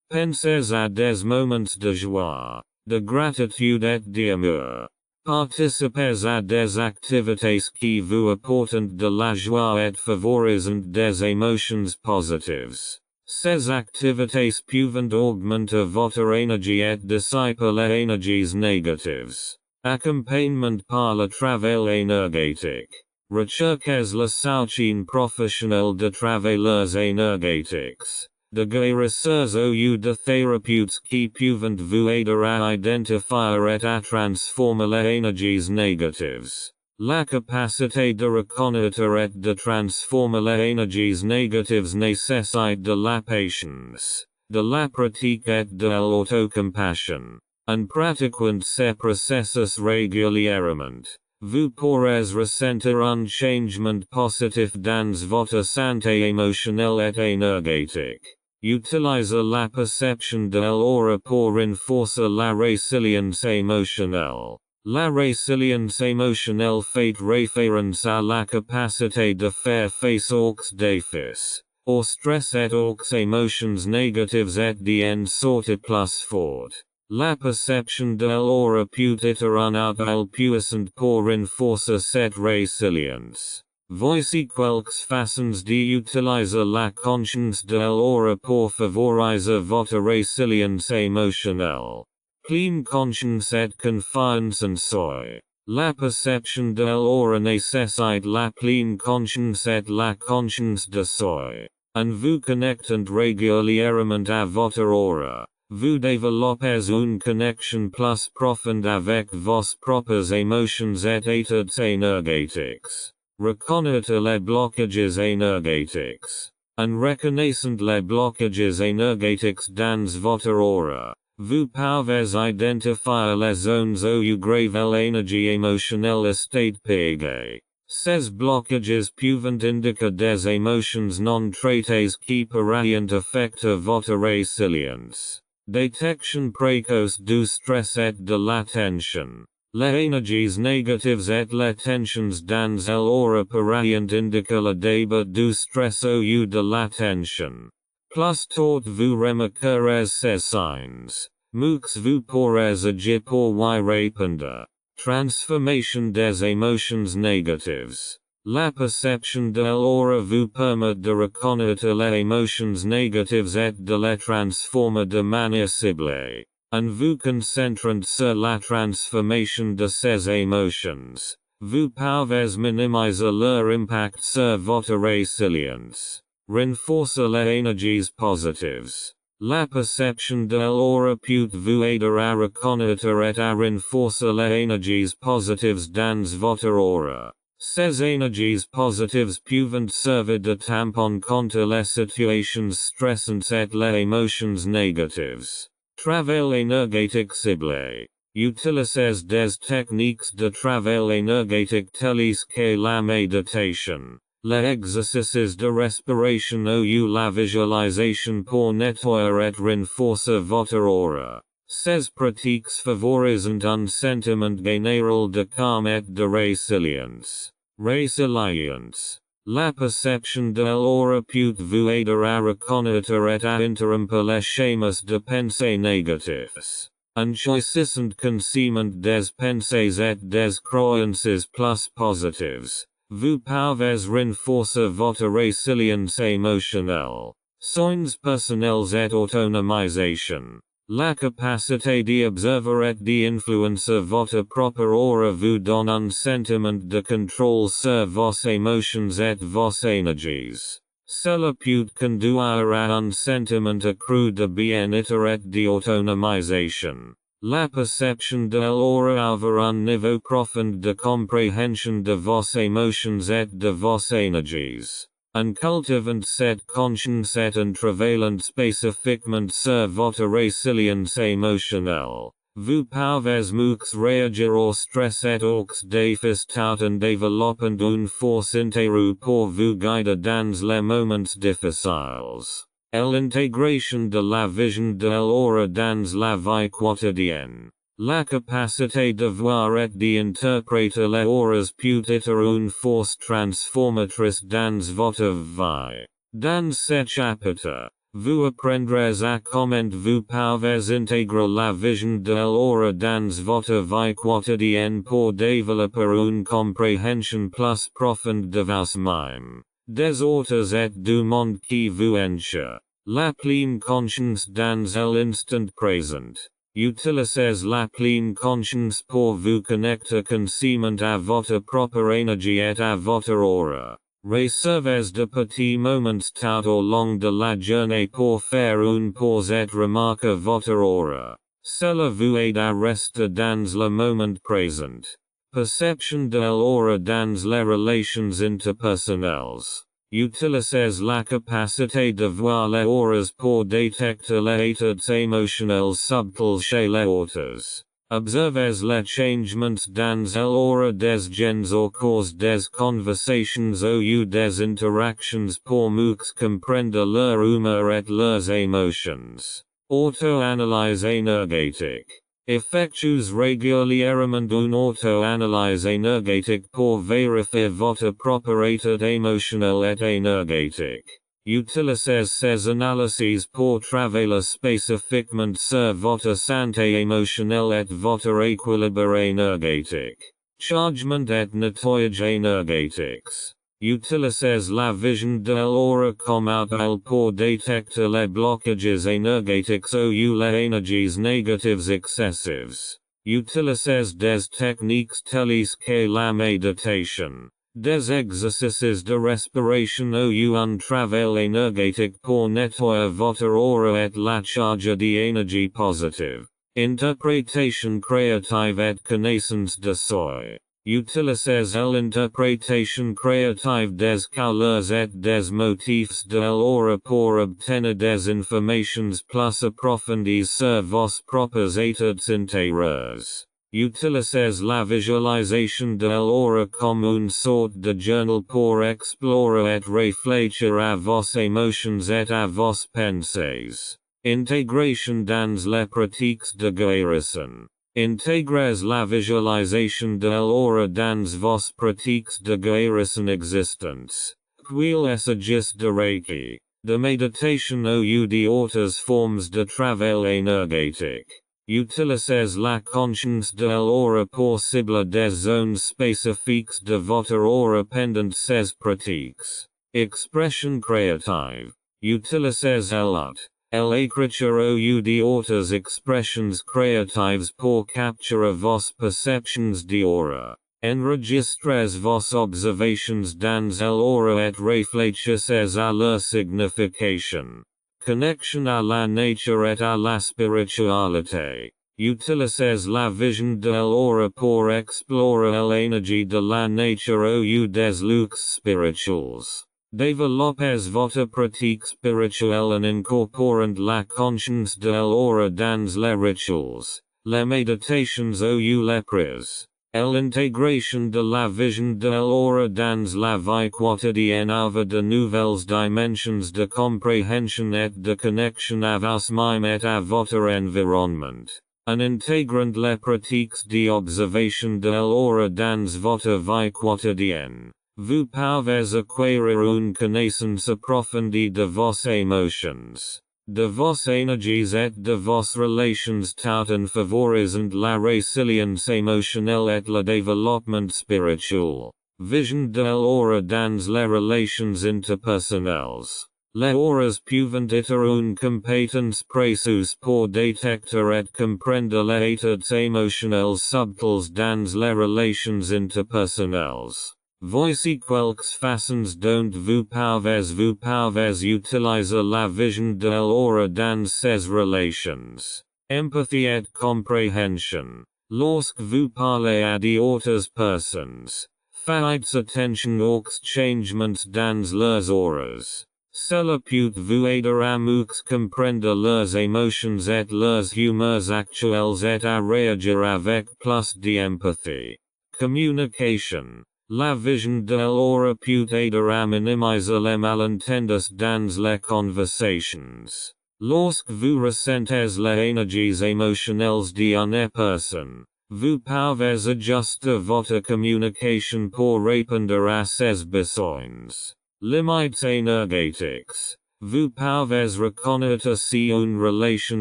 Pensez à des moments de joie, de gratitude et d'amour. Participez à des activités qui vous apportent de la joie et favorisent des émotions positives. Ces activités peuvent augmenter votre énergie et dissiper les énergies négatives. Accompagnement par le travail énergétique. Recherchez le soutien professionnel de travailleurs énergétiques, de guérisseurs ou de thérapeutes qui peuvent vous aider à identifier et à transformer les énergies négatives. La capacité de reconnaître et de transformer les énergies négatives nécessite de la patience, de la pratique et de l'autocompassion. En pratiquant ces processus régulièrement, vous pourrez ressentir un changement positif dans votre santé émotionnelle et énergétique. Utilisez la perception de l'aura pour renforcer la résilience émotionnelle. La résilience émotionnelle fait référence à la capacité de faire face aux défis, au stress et aux émotions négatives et d'en sortir plus fort. La perception de l'aura peut être un outil puissant pour renforcer cette résilience. Voici quelques façons d'utiliser la conscience de l'aura pour favoriser votre résilience émotionnelle. Pleine conscience et confiance en soi. La perception de l'aura nécessite la pleine conscience et la conscience de soi. En vous connectant régulièrement à votre aura, vous développez une connexion plus profonde avec vos propres émotions et états énergétiques. Reconnaître les blocages énergétiques. En reconnaissant les blocages énergétiques dans votre aura, vous pouvez identifier les zones où grave l'énergie émotionnelle est payée. Ces blocages peuvent indiquer des émotions non traitées qui pourraient affecter votre résilience. Détection précoce du stress et de la tension. Les énergies négatives et les tensions dans l'aura pourraient indiquer le début du stress ou de la tension. Plus tôt vous remarquerez ces signes, mieux vous pourrez agir pour y répondre. Transformation des émotions négatives. La perception de l'aura vous permet de reconnaître les émotions négatives et de les transformer de manière ciblée. En vous concentrant sur la transformation de ces émotions, vous pouvez minimiser leur impact sur votre résilience. Renforcer les énergies positives. La perception de l'aura peut vous aider à reconnaître et à renforcer les énergies positives dans votre aura. Ces énergies positives peuvent servir de tampon contre les situations stressantes et les émotions négatives. Travail énergétique ciblé. Utilisez des techniques de travail énergétique telles que la méditation, les exercices de respiration ou la visualisation pour nettoyer et renforcer votre aura. Ces pratiques favorisent un sentiment général de calme et de résilience. Résilience. La perception de l'aura peut vous aider à reconnaître et à interrompre les schémas de pensée négatifs. En choisissant consciemment des pensées et des croyances plus positives, vous pouvez renforcer votre résilience émotionnelle. Soins personnels et autonomisation. La capacité d'observer et d'influencer votre propre aura vous donne un sentiment de contrôle sur vos émotions et vos énergies. Cela peut conduire à un sentiment accru de bien-être et d'autonomisation. La perception de l'aura ouvre un niveau profond de compréhension de vos émotions et de vos énergies. En cultivant cette conscience et en travaillant spécifiquement sur votre résilience émotionnelle, vous pouvez mieux réagir au stress et aux défis tout en développant une force intérieure pour vous guider dans les moments difficiles. L'intégration de la vision de l'aura dans la vie quotidienne. La capacité de voir et d'interpréter les auras peut être une force transformatrice dans votre vie. Dans cet chapitre, vous apprendrez à comment vous pouvez intégrer la vision de l'aura dans votre vie quotidienne pour développer une compréhension plus profonde de vous-même, des autres et du monde qui vous entoure. La pleine conscience dans l'instant présent. Utilisez la pleine conscience pour vous connecter consciemment à votre propre énergie et à votre aura. Recevez de petits moments tout au long de la journée pour faire une pause et remarquer votre aura. Cela vous aide à rester dans le moment présent. Perception de l'aura dans les relations interpersonnelles. Utilisez la capacité de voir les auras pour détecter les états émotionnels subtils chez les autres. Observez les changements dans l'aura des gens au cours des conversations ou des interactions pour mieux comprendre leur humeur et leurs émotions. Auto-analyse énergétique. Effectuez régulièrement une auto-analyse énergétique pour vérifier votre propre état émotionnel et énergétique. Utilisez ces analyses pour travailler spécifiquement sur votre santé émotionnelle et votre équilibre énergétique. Chargement et nettoyage énergétiques. Utilisez la vision de l'aura comme outil pour détecter les blocages énergétiques ou les énergies négatives excessives. Utilisez des techniques telles que la méditation, des exercices de respiration ou un travail énergétique pour nettoyer votre aura et la charger d'énergie positive. Interprétation créative et connaissance de soi. Utilisez l'interprétation créative des couleurs et des motifs de l'aura pour obtenir des informations plus approfondies sur vos propres états intérieurs. Utilisez la visualisation de l'aura comme une sorte de journal pour explorer et réfléchir à vos émotions et à vos pensées. Intégration dans les pratiques de guérison. Intégrez la visualisation de l'aura dans vos pratiques de guérison existantes. Qu'il s'agisse de Reiki, de méditation ou d'autres formes de travail énergétique. Utilisez la conscience de l'aura pour cibler des zones spécifiques de votre aura pendant ces pratiques. Expression créative. Utilisez l'art. L'écriture ou d'autres expressions créatives pour capturer vos perceptions d'aura. Enregistrez vos observations dans l'aura et réfléchissez à leur signification. Connexion à la nature et à la spiritualité. Utilisez la vision de l'aura pour explorer l'énergie de la nature ou des lieux spirituels. Développez votre pratique spirituelle en incorporant la conscience de l'aura dans les rituels, les méditations ou les prières. L'intégration de la vision de l'aura dans la vie quotidienne ouvre de nouvelles dimensions de compréhension et de connexion à vous-même et à votre environnement. En intégrant les pratiques d'observation de l'aura dans votre vie quotidienne. Vous pouvez acquérir une connaissance approfondie de vos émotions, de vos énergies et de vos relations tout en favorisant la résilience émotionnelle et le développement spirituel. Vision de l'aura dans les relations interpersonnelles. Les auras peuvent être une compétence précieuse pour détecter et comprendre les états émotionnels subtils dans les relations interpersonnelles. Voici quelques façons dont vous pouvez utiliser la vision de l'aura dans ces relations. Empathie et compréhension. Lorsque vous parlez à d'autres personnes, faites attention aux changements dans leurs auras. Cela peut vous aider à mieux comprendre leurs émotions et leurs humeurs actuelles et à réagir avec plus d'empathie. Communication. La vision de l'aura peut aider à minimiser les malentendus dans les conversations. Lorsque vous ressentez les énergies émotionnelles d'une personne, vous pouvez ajuster votre communication pour répondre à ses besoins. Limites énergétiques. Vous pouvez reconnaître si une relation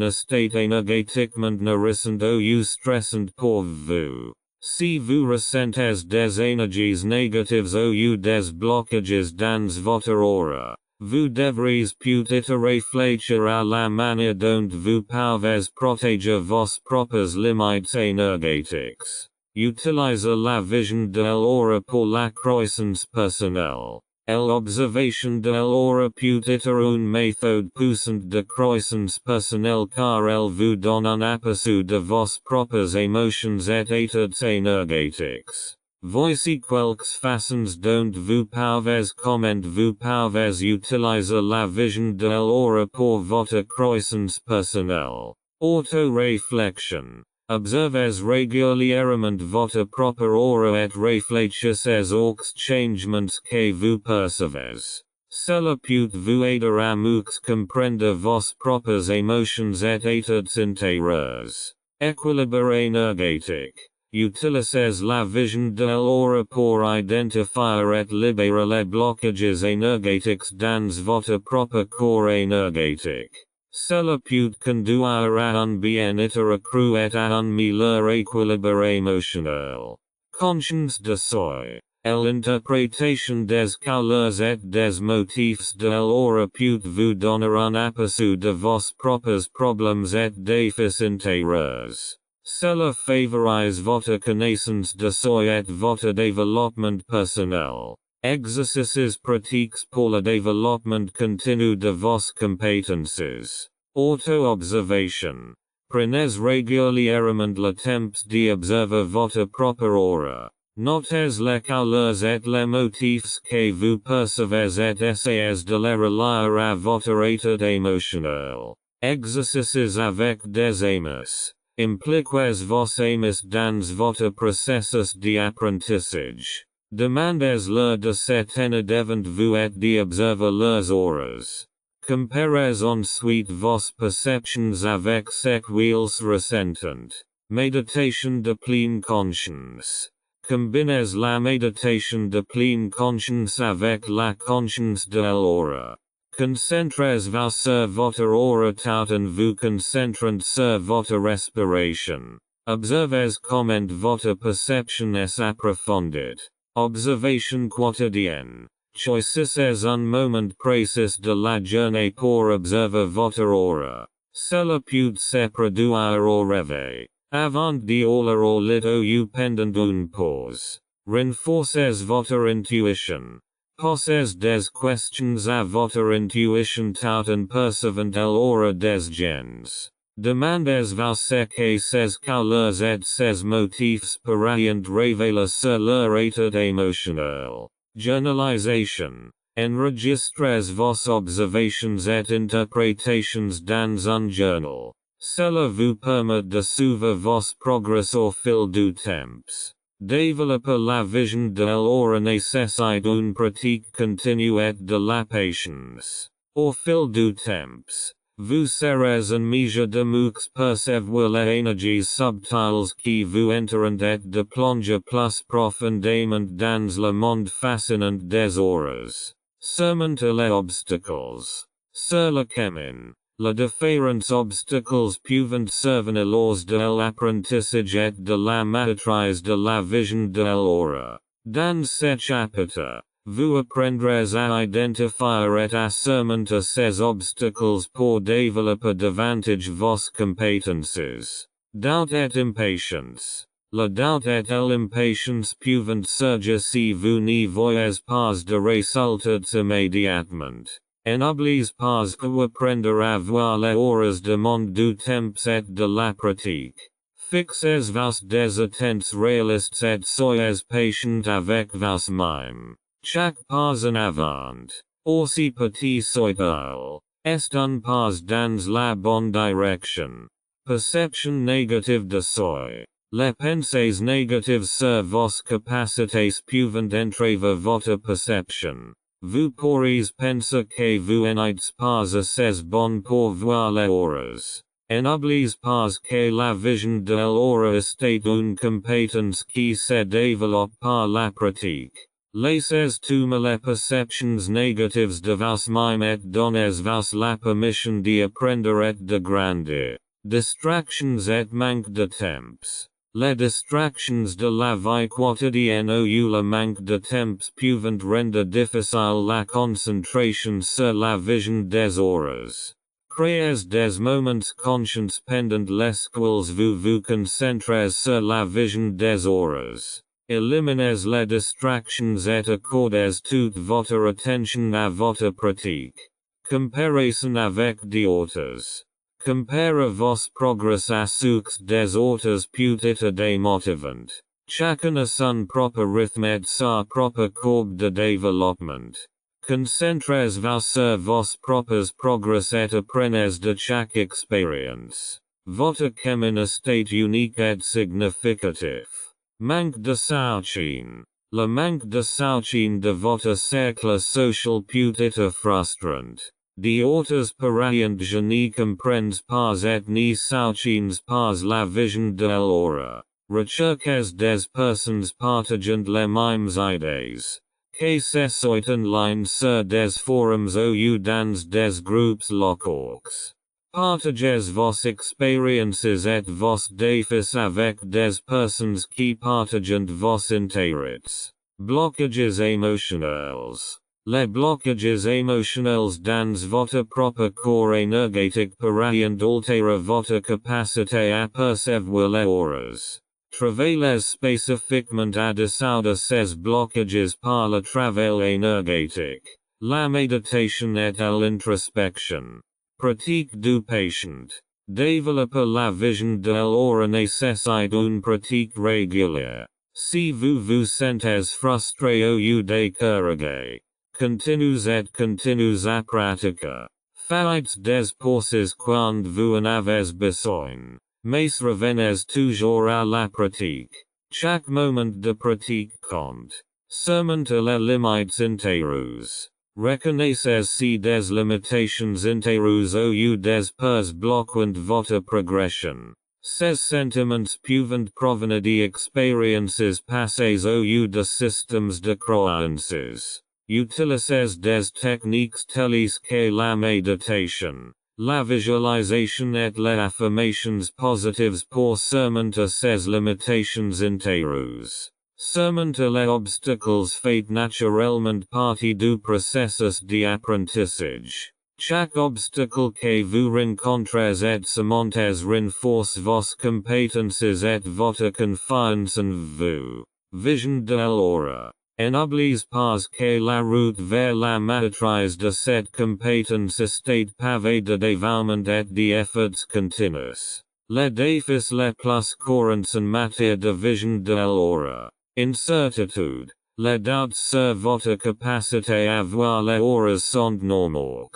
est énergétiquement nourrissante ou stressante pour vous. Si vous ressentez des énergies négatives ou des blocages dans votre aura, vous devriez peut-être réfléchir à la manière dont vous pouvez protéger vos propres limites énergétiques. Utilisez la vision de l'aura pour la croissance personnelle. L'observation de l'aura peut être une méthode puissante de croissance personnelle car elle vous donne un aperçu de vos propres émotions et états énergétiques. Voici quelques façons dont vous pouvez utiliser la vision de l'aura pour votre croissance personnelle. Auto-réflexion. Observez régulièrement votre propre aura et réfléchissez aux changements que vous percevez. Cela peut vous aider à mieux comprendre vos propres émotions et états intérieurs. Équilibre énergétique. Utilisez la vision de l'aura pour identifier et libérer les blocages énergétiques dans votre propre corps énergétique. Cela peut conduire à un bien-être accru et à un meilleur équilibre émotionnel. Conscience de soi. L'interprétation des couleurs et des motifs de l'aura peut vous donner un aperçu de vos propres problèmes et défis intérieurs. Cela favorise votre connaissance de soi et votre développement personnel. Exercices pratiques pour le développement continu de vos compétences. Auto-observation. Prenez régulièrement le temps d'observer votre propre aura. Notez les couleurs et les motifs que vous percevez et essayez de les relier à votre état émotionnel. Exercices avec des eines. Impliquez vos eines dans votre processus d'apprentissage. Demandez-leur de s'éteindre devant vous et d'observer leurs auras. Comparez ensuite vos perceptions avec ce qu'ils ressentent. Méditation de pleine conscience. Combinez la méditation de pleine conscience avec la conscience de l'aura. Concentrez-vous sur votre aura tout en vous concentrant sur votre respiration. Observez comment votre perception est approfondie. Observation quotidienne. Choisissez un moment précis de la journée pour observer votre aura. Cela peut se produire au réveil. Avant d'aller au lit ou pendant une pause. Renforcez votre intuition. Posez des questions à votre intuition tout en percevant l'aura des gens. Demandez-vous ce que ces couleurs et ces motifs pourraient révéler sur leur état émotionnel. Journalisation. Enregistrez vos observations et interprétations dans un journal. Cela vous permet de suivre vos progrès au fil du temps. Développer la vision de l'aura nécessite une pratique continue et de la patience. Au fil du temps, vous serez en mesure de mieux percevoir les énergies subtiles qui vous entourent et de plonger plus profondément dans le monde fascinant des auras. Surmonter les obstacles. Sur le chemin. Les différents obstacles peuvent survenir lors de l'apprentissage et de la maîtrise de la vision de l'aura. Dans ce chapitre, vous apprendrez à identifier et à surmonter ces obstacles pour développer davantage vos compétences. Doubt et impatience. Le doute et l'impatience peuvent surgir si vous n'y voyez pas de résultats immédiatement. N'oubliez pas qu'apprendre à voir les auras demande du temps et de la pratique. Fixez-vous des attentes réalistes et soyez patient avec vous-même. Chaque pas en avant, aussi petit soit-il, est un pas dans la bonne direction. Perception négative de soi. Les pensées négatives sur vos capacités peuvent entraver votre perception. Vous pourriez penser que vous n'êtes pas assez bon pour voir les auras. N'oubliez pas que la vision de l'aura est une compétence qui se développe par la pratique. Laissez-vous les perceptions négatives de vous-même et donnez-vous la permission d'apprendre et de grandir. Distractions et manque de temps. Les distractions de la vie quotidienne ou le manque de temps peuvent rendre difficile la concentration sur la vision des auras. Créez des moments conscients pendant lesquels vous vous concentrez sur la vision des auras. Éliminez les distractions et accordez toute votre attention à votre pratique. Comparaison avec d'autres. Compare vos progrès à ceux des autres peut être démotivant. Chacun a son propre rythme et sa propre courbe de développement. Concentrez-vous sur vos propres progrès et apprenez de chaque expérience. Votre chemin est unique et significatif. Manque de soutien. Le manque de soutien de votre cercle social peut être frustrant. D'autres parents je n'y comprends pas et n'y soutiens pas la vision de l'aura. Recherchez des personnes partageant les mêmes idées. Que ce soit en ligne sur des forums ou dans des groupes locaux. Partagez vos expériences et vos défis avec des personnes qui partagent vos intérêts. Blocages émotionnels. Les blocages émotionnels dans votre propre corps énergétique pourraient altérer votre capacité à percevoir les auras. Travaillez spécifiquement à dissoudre ces blocages par le travail énergétique, la méditation et l'introspection. Pratique du patient. Développer la vision de l'aura nécessite une pratique régulière. Si vous vous sentez frustré ou découragé, continuez à pratiquer. Faites des pauses quand vous en avez besoin. Mais revenez toujours à la pratique. Chaque moment de pratique compte. Seulement les limites intérieures. Reconnaissez si des limitations intérieures ou des peurs bloquent votre progression. Ces sentiments peuvent provenir d'expériences passées ou de systèmes de croyances. Utilisez des techniques telles que la méditation, la visualisation et les affirmations positives pour surmonter ces limitations intérieures. Surmonter les obstacles fait naturellement partie du processus d'apprentissage. Chaque obstacle que vous rencontrez et surmontez renforce vos compétences et votre confiance en vous. Vision de l'aura. N'oubliez pas que la route vers la maîtrise de cette compétence est pavée de dévouement et d'efforts continus. Les défis les plus courants en matière de vision de l'aura. Incertitude. Les doutes sur votre capacité à voir les auras sont normaux.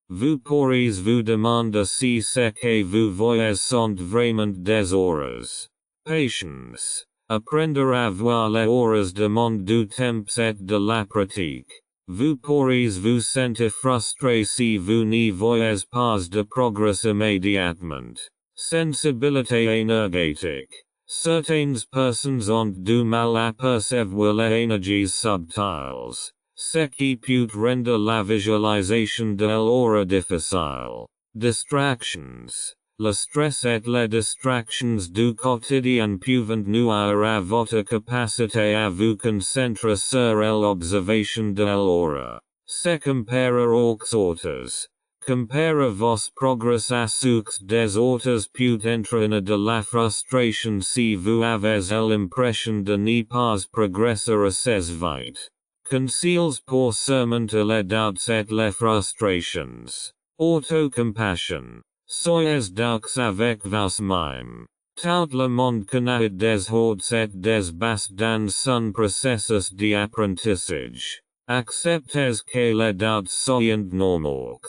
Vous pourriez vous demander si ce que vous voyez sont vraiment des auras. Patience. Apprendre à voir les auras demande du temps et de la pratique. Vous pourriez vous sentir frustré si vous n'y voyez pas de progrès immédiatement. Sensibilité énergétique. Certaines personnes ont du mal à percevoir les énergies subtiles, ce qui peut rendre la visualisation de l'aura difficile. Distractions. Le stress et les distractions du quotidien peuvent nuire à votre capacité à vous concentrer sur l'observation de l'aura. Se comparer aux autres. Compare vos progrès à ceux des autres peut entraîner de la frustration si vous avez l'impression de ne pas progresser assez vite. Conseils pour surmonter les doutes et les frustrations. Autocompassion. Soyez doux avec vous-même. Tout le monde connaît des hauts et des bas dans son processus d'apprentissage. Acceptez que les doutes soient normaux.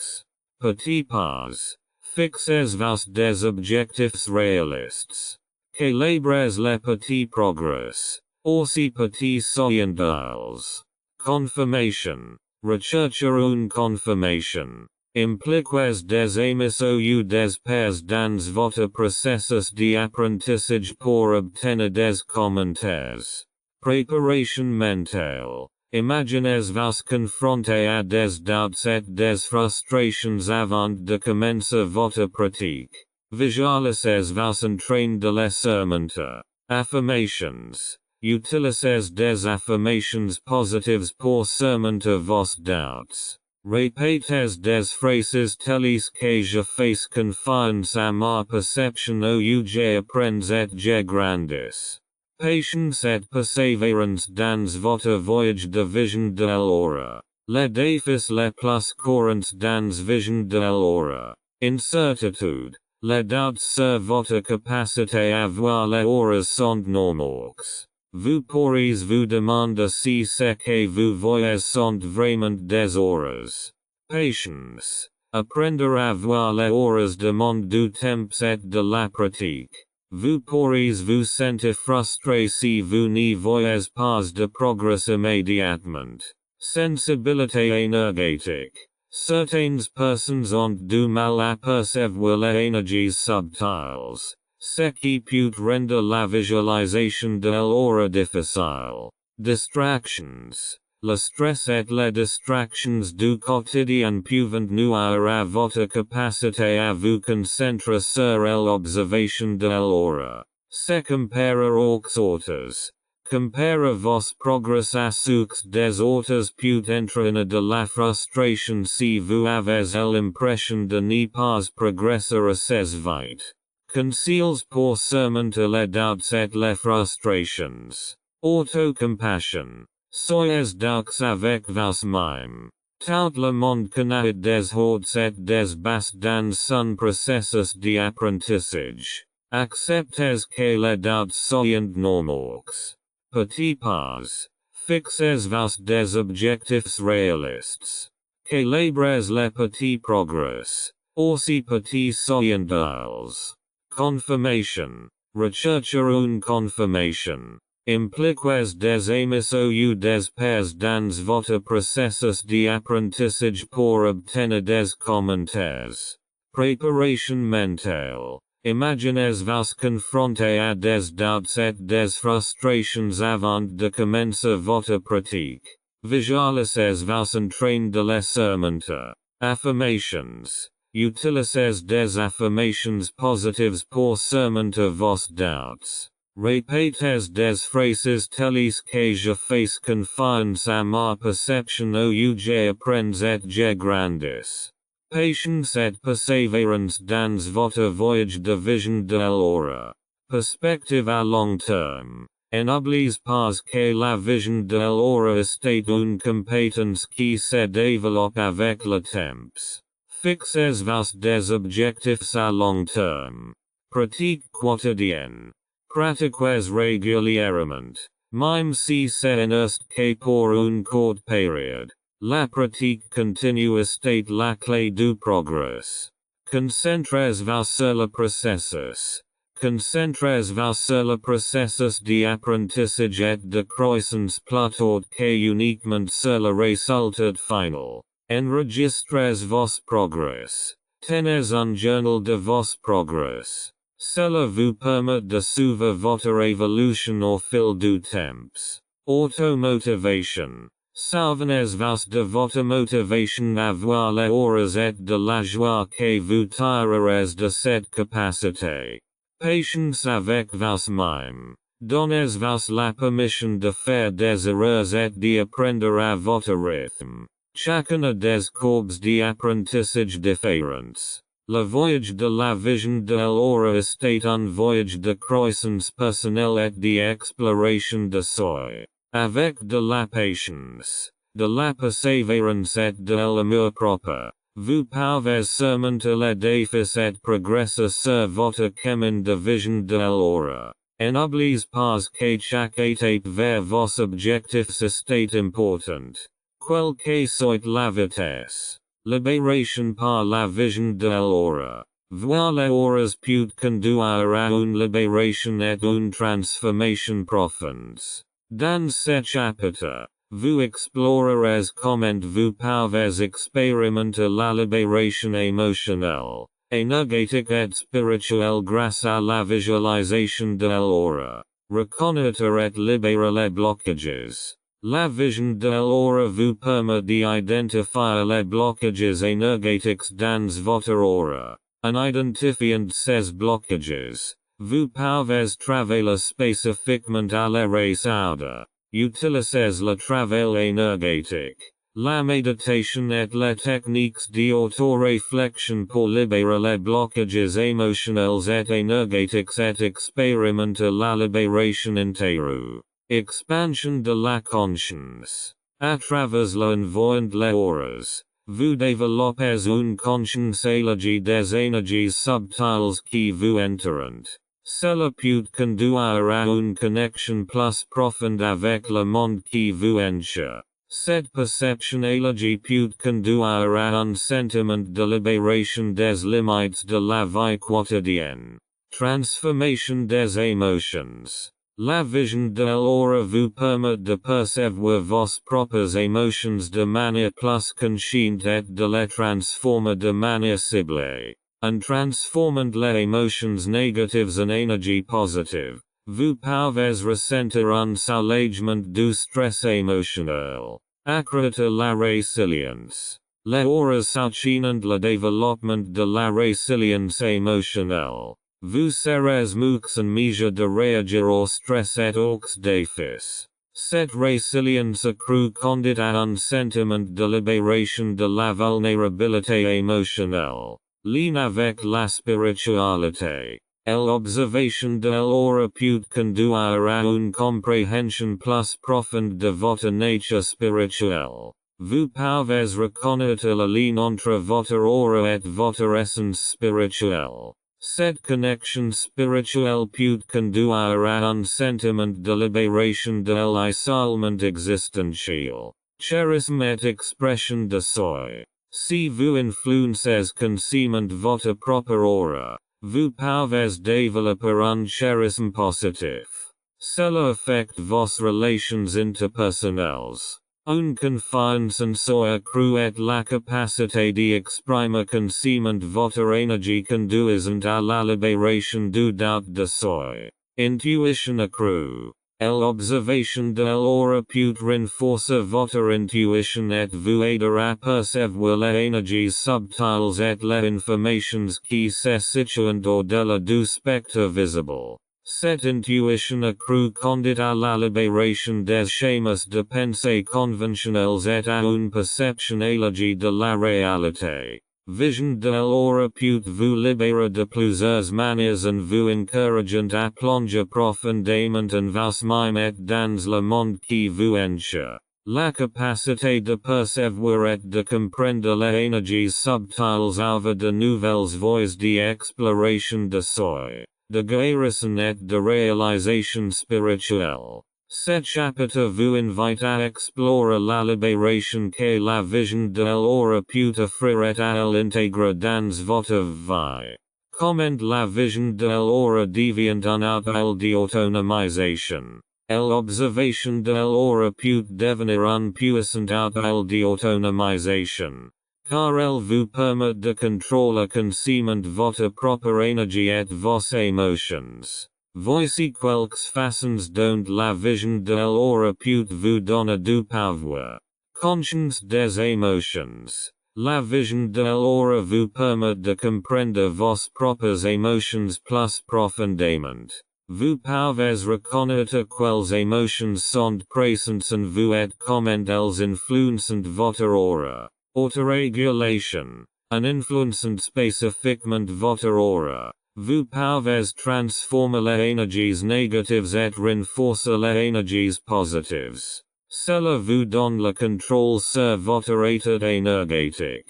Petit pas. Fixez-vous des objectifs réalistes. Célébrez les petits progrès. Aussi petits soient-ils. Confirmation. Recherche und Confirmation. Impliques des amis ou des pairs dans votre processus d'apprentissage pour obtenir des commentaires. Préparation mentale. Imaginez vous confronter à des doutes et des frustrations avant de commencer votre pratique. Visualisez vous en train de les surmonter. Affirmations. Utilisez des affirmations positives pour surmonter vos doutes. Répétez des phrases telles que je fais confiance à ma perception ou j'apprends et je grandis. Patience et persévérance dans votre voyage de vision de l'ora. Les défis les plus courants dans vision de l'ora. Incertitude. Les doutes sur votre capacité à voir les auras sont normaux. Vous pourriez vous demander si ce que vous voyez sont vraiment des auras. Patience. Apprendre à voir les auras demande du temps et de la pratique. Vous pourriez vous sentir frustré si vous n'y voyez pas de progrès immédiatement. Sensibilité énergétique. Certaines personnes ont du mal à percevoir les énergies subtiles. Ce qui peut rendre la visualisation de l'aura difficile. Distractions. Le stress et les distractions du quotidien peuvent nuire à votre capacité à vous concentrer sur l'observation de l'aura. Se comparer aux autres. Comparer vos progrès à ceux des autres peut entraîner de la frustration si vous avez l'impression de ne pas progresser assez vite. Conseils pour surmonter les doutes et les frustrations. Autocompassion. Soyez doux avec vous-même. Tout le monde connaît des hauts et des bas dans son processus d'apprentissage. Acceptez que les doutes soient normaux. Petit pas. Fixez-vous des objectifs réalistes. Célébrez les petits progrès. Aussi petits soient-ils. Confirmation. Recherche une confirmation. Impliques des amis ou des pairs dans votre processus d'apprentissage pour obtenir des commentaires. Préparation mentale. Imaginez-vous confronter à des doutes et des frustrations avant de commencer votre pratique. Visualisez-vous en train de les surmonter. Affirmations. Utilisez des affirmations positives pour surmonter vos doutes. Répétez des phrases telles que je fais confiance à ma perception ou j'apprends et je grandis. Patience et persévérance dans votre voyage de vision de l'aura. Perspective à long terme. N'oubliez pas que la vision de l'aura est une compétence qui se développe avec le temps. Fixez-vous des objectifs à long terme. Pratique quotidienne. Pratiquez régulièrement. Même si c'est n'est que pour une courte période. La pratique continue est la clé du progrès. Concentrez-vous sur le processus. Concentrez-vous sur le processus d'apprentissage et de croissance plutôt que uniquement sur le résultat final. Enregistrez vos progrès. Tenez un journal de vos progrès. Cela vous permet de suivre votre évolution au fil du temps. Automotivation. Souvenez-vous de votre motivation à voir les auras et de la joie que vous tirerez de cette capacité. Patience avec vous-même. Donnez-vous la permission de faire des erreurs et d'apprendre à votre rythme. Chacun a des courbes d'apprentissage différentes. Le voyage de la vision de l'aura est un voyage de croissance personnelle et d'exploration de soi. Avec de la patience, de la persévérance et de l'amour propre, vous pouvez surmonter les défis et progresser sur votre chemin de vision de l'aura. N'oubliez pas que chaque étape vers vos objectifs est importante. Quelle que soit la vitesse. Libération par la vision de l'aura. Voir les auras peut conduire à une libération et une transformation profonde. Dans ce chapitre, vous explorerez comment vous pouvez expérimenter la libération émotionnelle, énergétique et spirituelle grâce à la visualisation de l'aura. Reconnaître et libérer les blocages. La vision de l'aura vous permet d'identifier les blocages énergétiques dans votre aura. En identifiant ces blocages, vous pouvez travailler spécifiquement à la raison. Utilisez le travail énergétique, la méditation et les techniques d'auto-réflexion pour libérer les blocages émotionnels et énergétiques et expérimenter la libération intérieure. Expansion de la conscience. À travers l'envoyant les auras, vous développez une conscience élargie des énergies subtiles qui vous entourent. Cela peut conduire à une connexion plus profonde avec le monde qui vous entoure. Cette perception élargie peut conduire à un sentiment de libération des limites de la vie quotidienne. Transformation des émotions. La vision de l'aura vous permet de percevoir vos propres émotions de manière plus consciente et de les transformer de manière ciblée. En transformant les émotions négatives en énergie positive, vous pouvez ressentir un soulagement du stress émotionnel. Accroître la résilience. Les auras soutiennent le développement de la résilience émotionnelle. Vous serez mieux en mesure de réagir au stress et aux défis. Cette résilience accrue conduit à un sentiment de libération de la vulnérabilité émotionnelle. Lien avec la spiritualité. L'observation de l'aura peut conduire à une compréhension plus profonde de votre nature spirituelle. Vous pouvez reconnaître le lien entre votre aura et votre essence spirituelle. Cette connexion spirituelle peut conduire à un sentiment de libération de l'isolement existentiel. Charisme et expression de soi. Si vous influencez consciemment votre propre aura, vous pouvez développer un charisme positif. Cela affecte vos relations interpersonnelles. Une confiance en soi accrue et la capacité d'exprimer consciemment votre énergie conduisant à la libération du doute de soi. Intuition accrue. L'observation de l'aura peut renforcer votre intuition et vous aider à percevoir les énergies subtiles et les informations qui se situent au-delà du spectre visible. Cette intuition accrue conduit à la libération des schémas de pensée conventionnels et à une perception élargie de la réalité. Vision de l'aura peut vous libérer de plusieurs manières en vous encourageant à plonger profondément en vous-même et dans le monde qui vous entoure. La capacité de percevoir et de comprendre les énergies subtiles ouvre de nouvelles voies d'exploration de soi, de guérison et de réalisation spirituelle. Cet chapitre vous invite à explorer la libération que la vision de l'aura peut offrir et à l'intégrer dans votre vie. Comment la vision de l'aura devient un outil d'autonomisation. L'observation de l'aura peut devenir un puissant outil d'autonomisation, car elle vous permet de contrôler consciemment votre propre énergie et vos émotions. Voici quelques façons dont la vision de l'aura peut vous donner du pouvoir. Conscience des émotions. La vision de l'aura vous permet de comprendre vos propres émotions plus profondément. Vous pouvez reconnaître quelles émotions sont présentes en vous et comment elles influencent votre aura. Autorégulation. En influençant spécifiquement votre aura, vous pouvez transformer les énergies négatives et renforcer les énergies positives. Cela vous donne le contrôle sur votre état énergétique.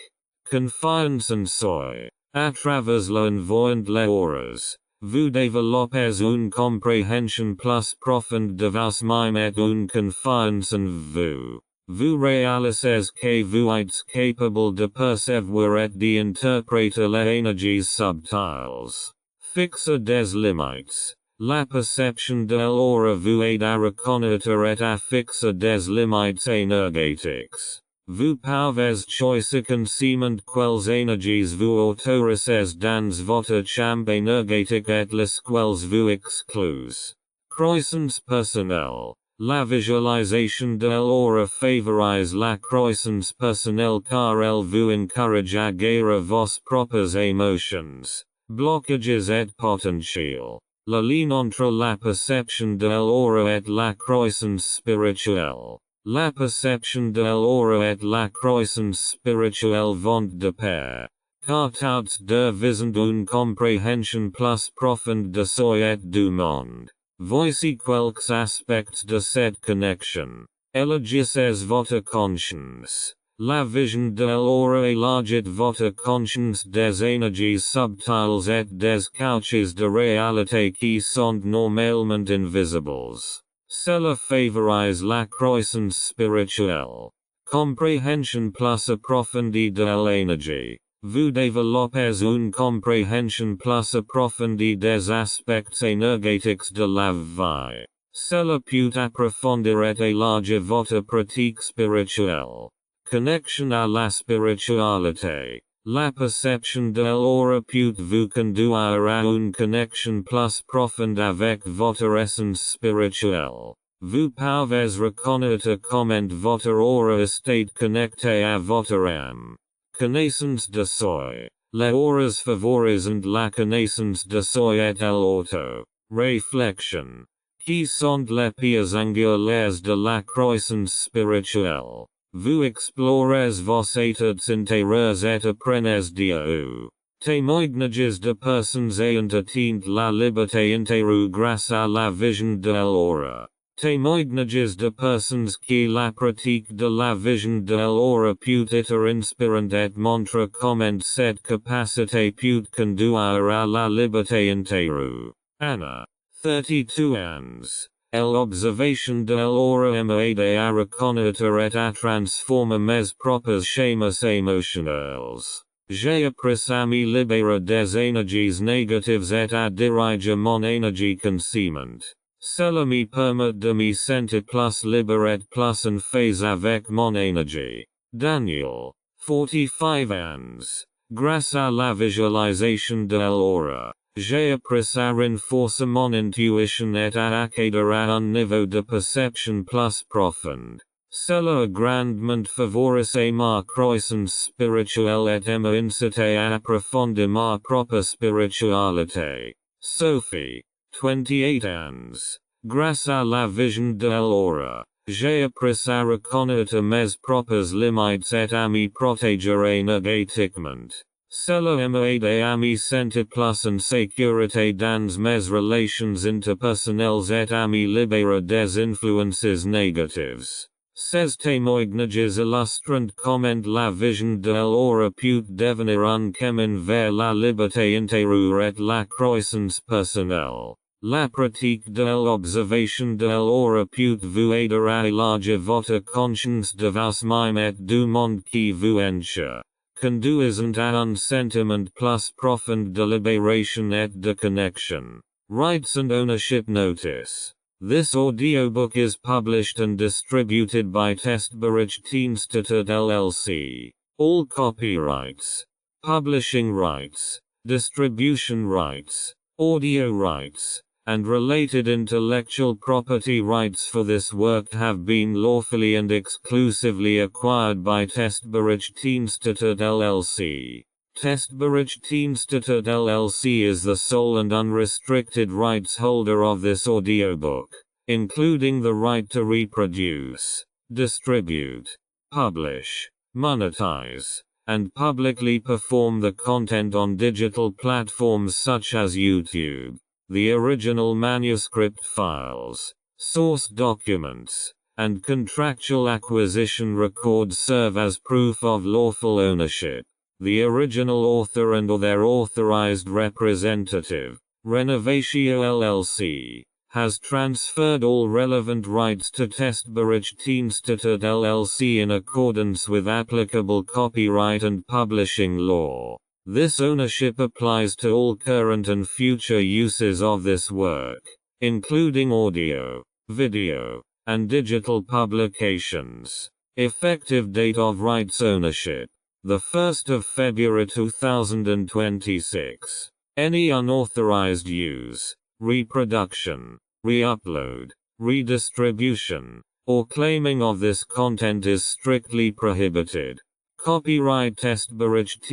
Confiance en soi. À travers l'envoyant les auras, vous développez une compréhension plus profonde de vous-même et une confiance en vous. Vous réalisez que vous êtes capable de percevoir et d'interpréter les énergies subtiles. Fixer des limites. La perception de l'hora vous aide à reconnaître et à fixer des limites énergétiques. Vous pouvez choisir consciemment quelles énergies vous autorisez dans votre champ énergétique et lesquelles vous excluez. Croissance personnelle. La visualisation de l'hora favorise la croissance personnelle car elle vous encourage à guérir vos propres émotions, blocages et potentiels. La ligne entre la perception de l'hora et la croissance spirituelle. La perception de l'hora et la croissance spirituelle vont de pair, car toutes deux visent une compréhension plus profonde de soi et du monde. Voici quelques aspects de cette connexion. Élargissez votre conscience. La vision de l'hora élargit votre conscience des énergies subtiles et des couches de réalité qui sont normalement invisibles. Cela favorise la croissance spirituelle. Compréhension plus approfondie de l'énergie. Vous développez une compréhension plus approfondie des aspects énergétiques de la vie. Cela peut approfondir et élargir votre pratique spirituelle. Connexion à la spiritualité. La perception de l'hora peut vous conduire à une connexion plus profonde avec votre essence spirituelle. Vous pouvez reconnaître comment votre aura est connectée à votre âme. Connaissance de soi. Les auras favorisent la connaissance de soi et l'auto. Réflexion. Qui sont les pieds angulaires de la croissance spirituelle. Vous explorez vos états intérieurs et apprenez Dieu. Témoignages de personnes ayant atteint la liberté intérieure grâce à la vision de l'hora. Témoignages de personnes qui la pratique de la vision de l'hora peut être inspirant et montre comment cette capacité peut conduire à la liberté intérieure. Anna, 32 ans. L'observation de l'hora m'a aidé à reconnaître et à transformer mes propres schémas émotionnels. J'ai appris à me libérer des énergies négatives et à diriger mon énergie consciente. Cela me permet de me sentir plus libre et plus en phase avec mon énergie. Daniel, 45 ans. Grâce à la visualisation de l'hora, j'ai appris à renforcer mon intuition et à accéder à un niveau de perception plus profonde. Cela a grandement favorisé ma croissance spirituelle et m'a incité à approfondir ma propre spiritualité. Sophie, 28 ans. Grâce à la vision de l'hora, j'ai appris à reconnaître mes propres limites et à me protéger énergétiquement. Cela m'a aidé à me sentir plus en sécurité dans mes relations interpersonnelles et à me libérer des influences négatives. Ces témoignages illustrent comment la vision de l'hora peut devenir un chemin vers la liberté intérieure et la croissance personnelle. La pratique de l'observation de l'hora peut vous aider à élargir votre conscience de vous-même et du monde qui vous entoure, conduisant à un sentiment plus profond de libération et de connexion. Rights and ownership notice. This audiobook is published and distributed by Testbericht-Institut LLC. All copyrights, publishing rights, distribution rights, audio rights, and related intellectual property rights for this work have been lawfully and exclusively acquired by Testbericht-Institut LLC. Testbericht-Institut LLC is the sole and unrestricted rights holder of this audiobook, including the right to reproduce, distribute, publish, monetize, and publicly perform the content on digital platforms such as YouTube. The original manuscript files, source documents, and contractual acquisition records serve as proof of lawful ownership. The original author and/or their authorized representative, Renovatio LLC, has transferred all relevant rights to Testbericht-Institut LLC in accordance with applicable copyright and publishing law. This ownership applies to all current and future uses of this work, including audio, video, and digital publications. Effective date of rights ownership: the 1st of February 2026. Any unauthorized use, reproduction, re-upload, redistribution, or claiming of this content is strictly prohibited. Copyright Testbericht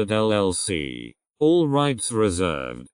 LLC. All rights reserved.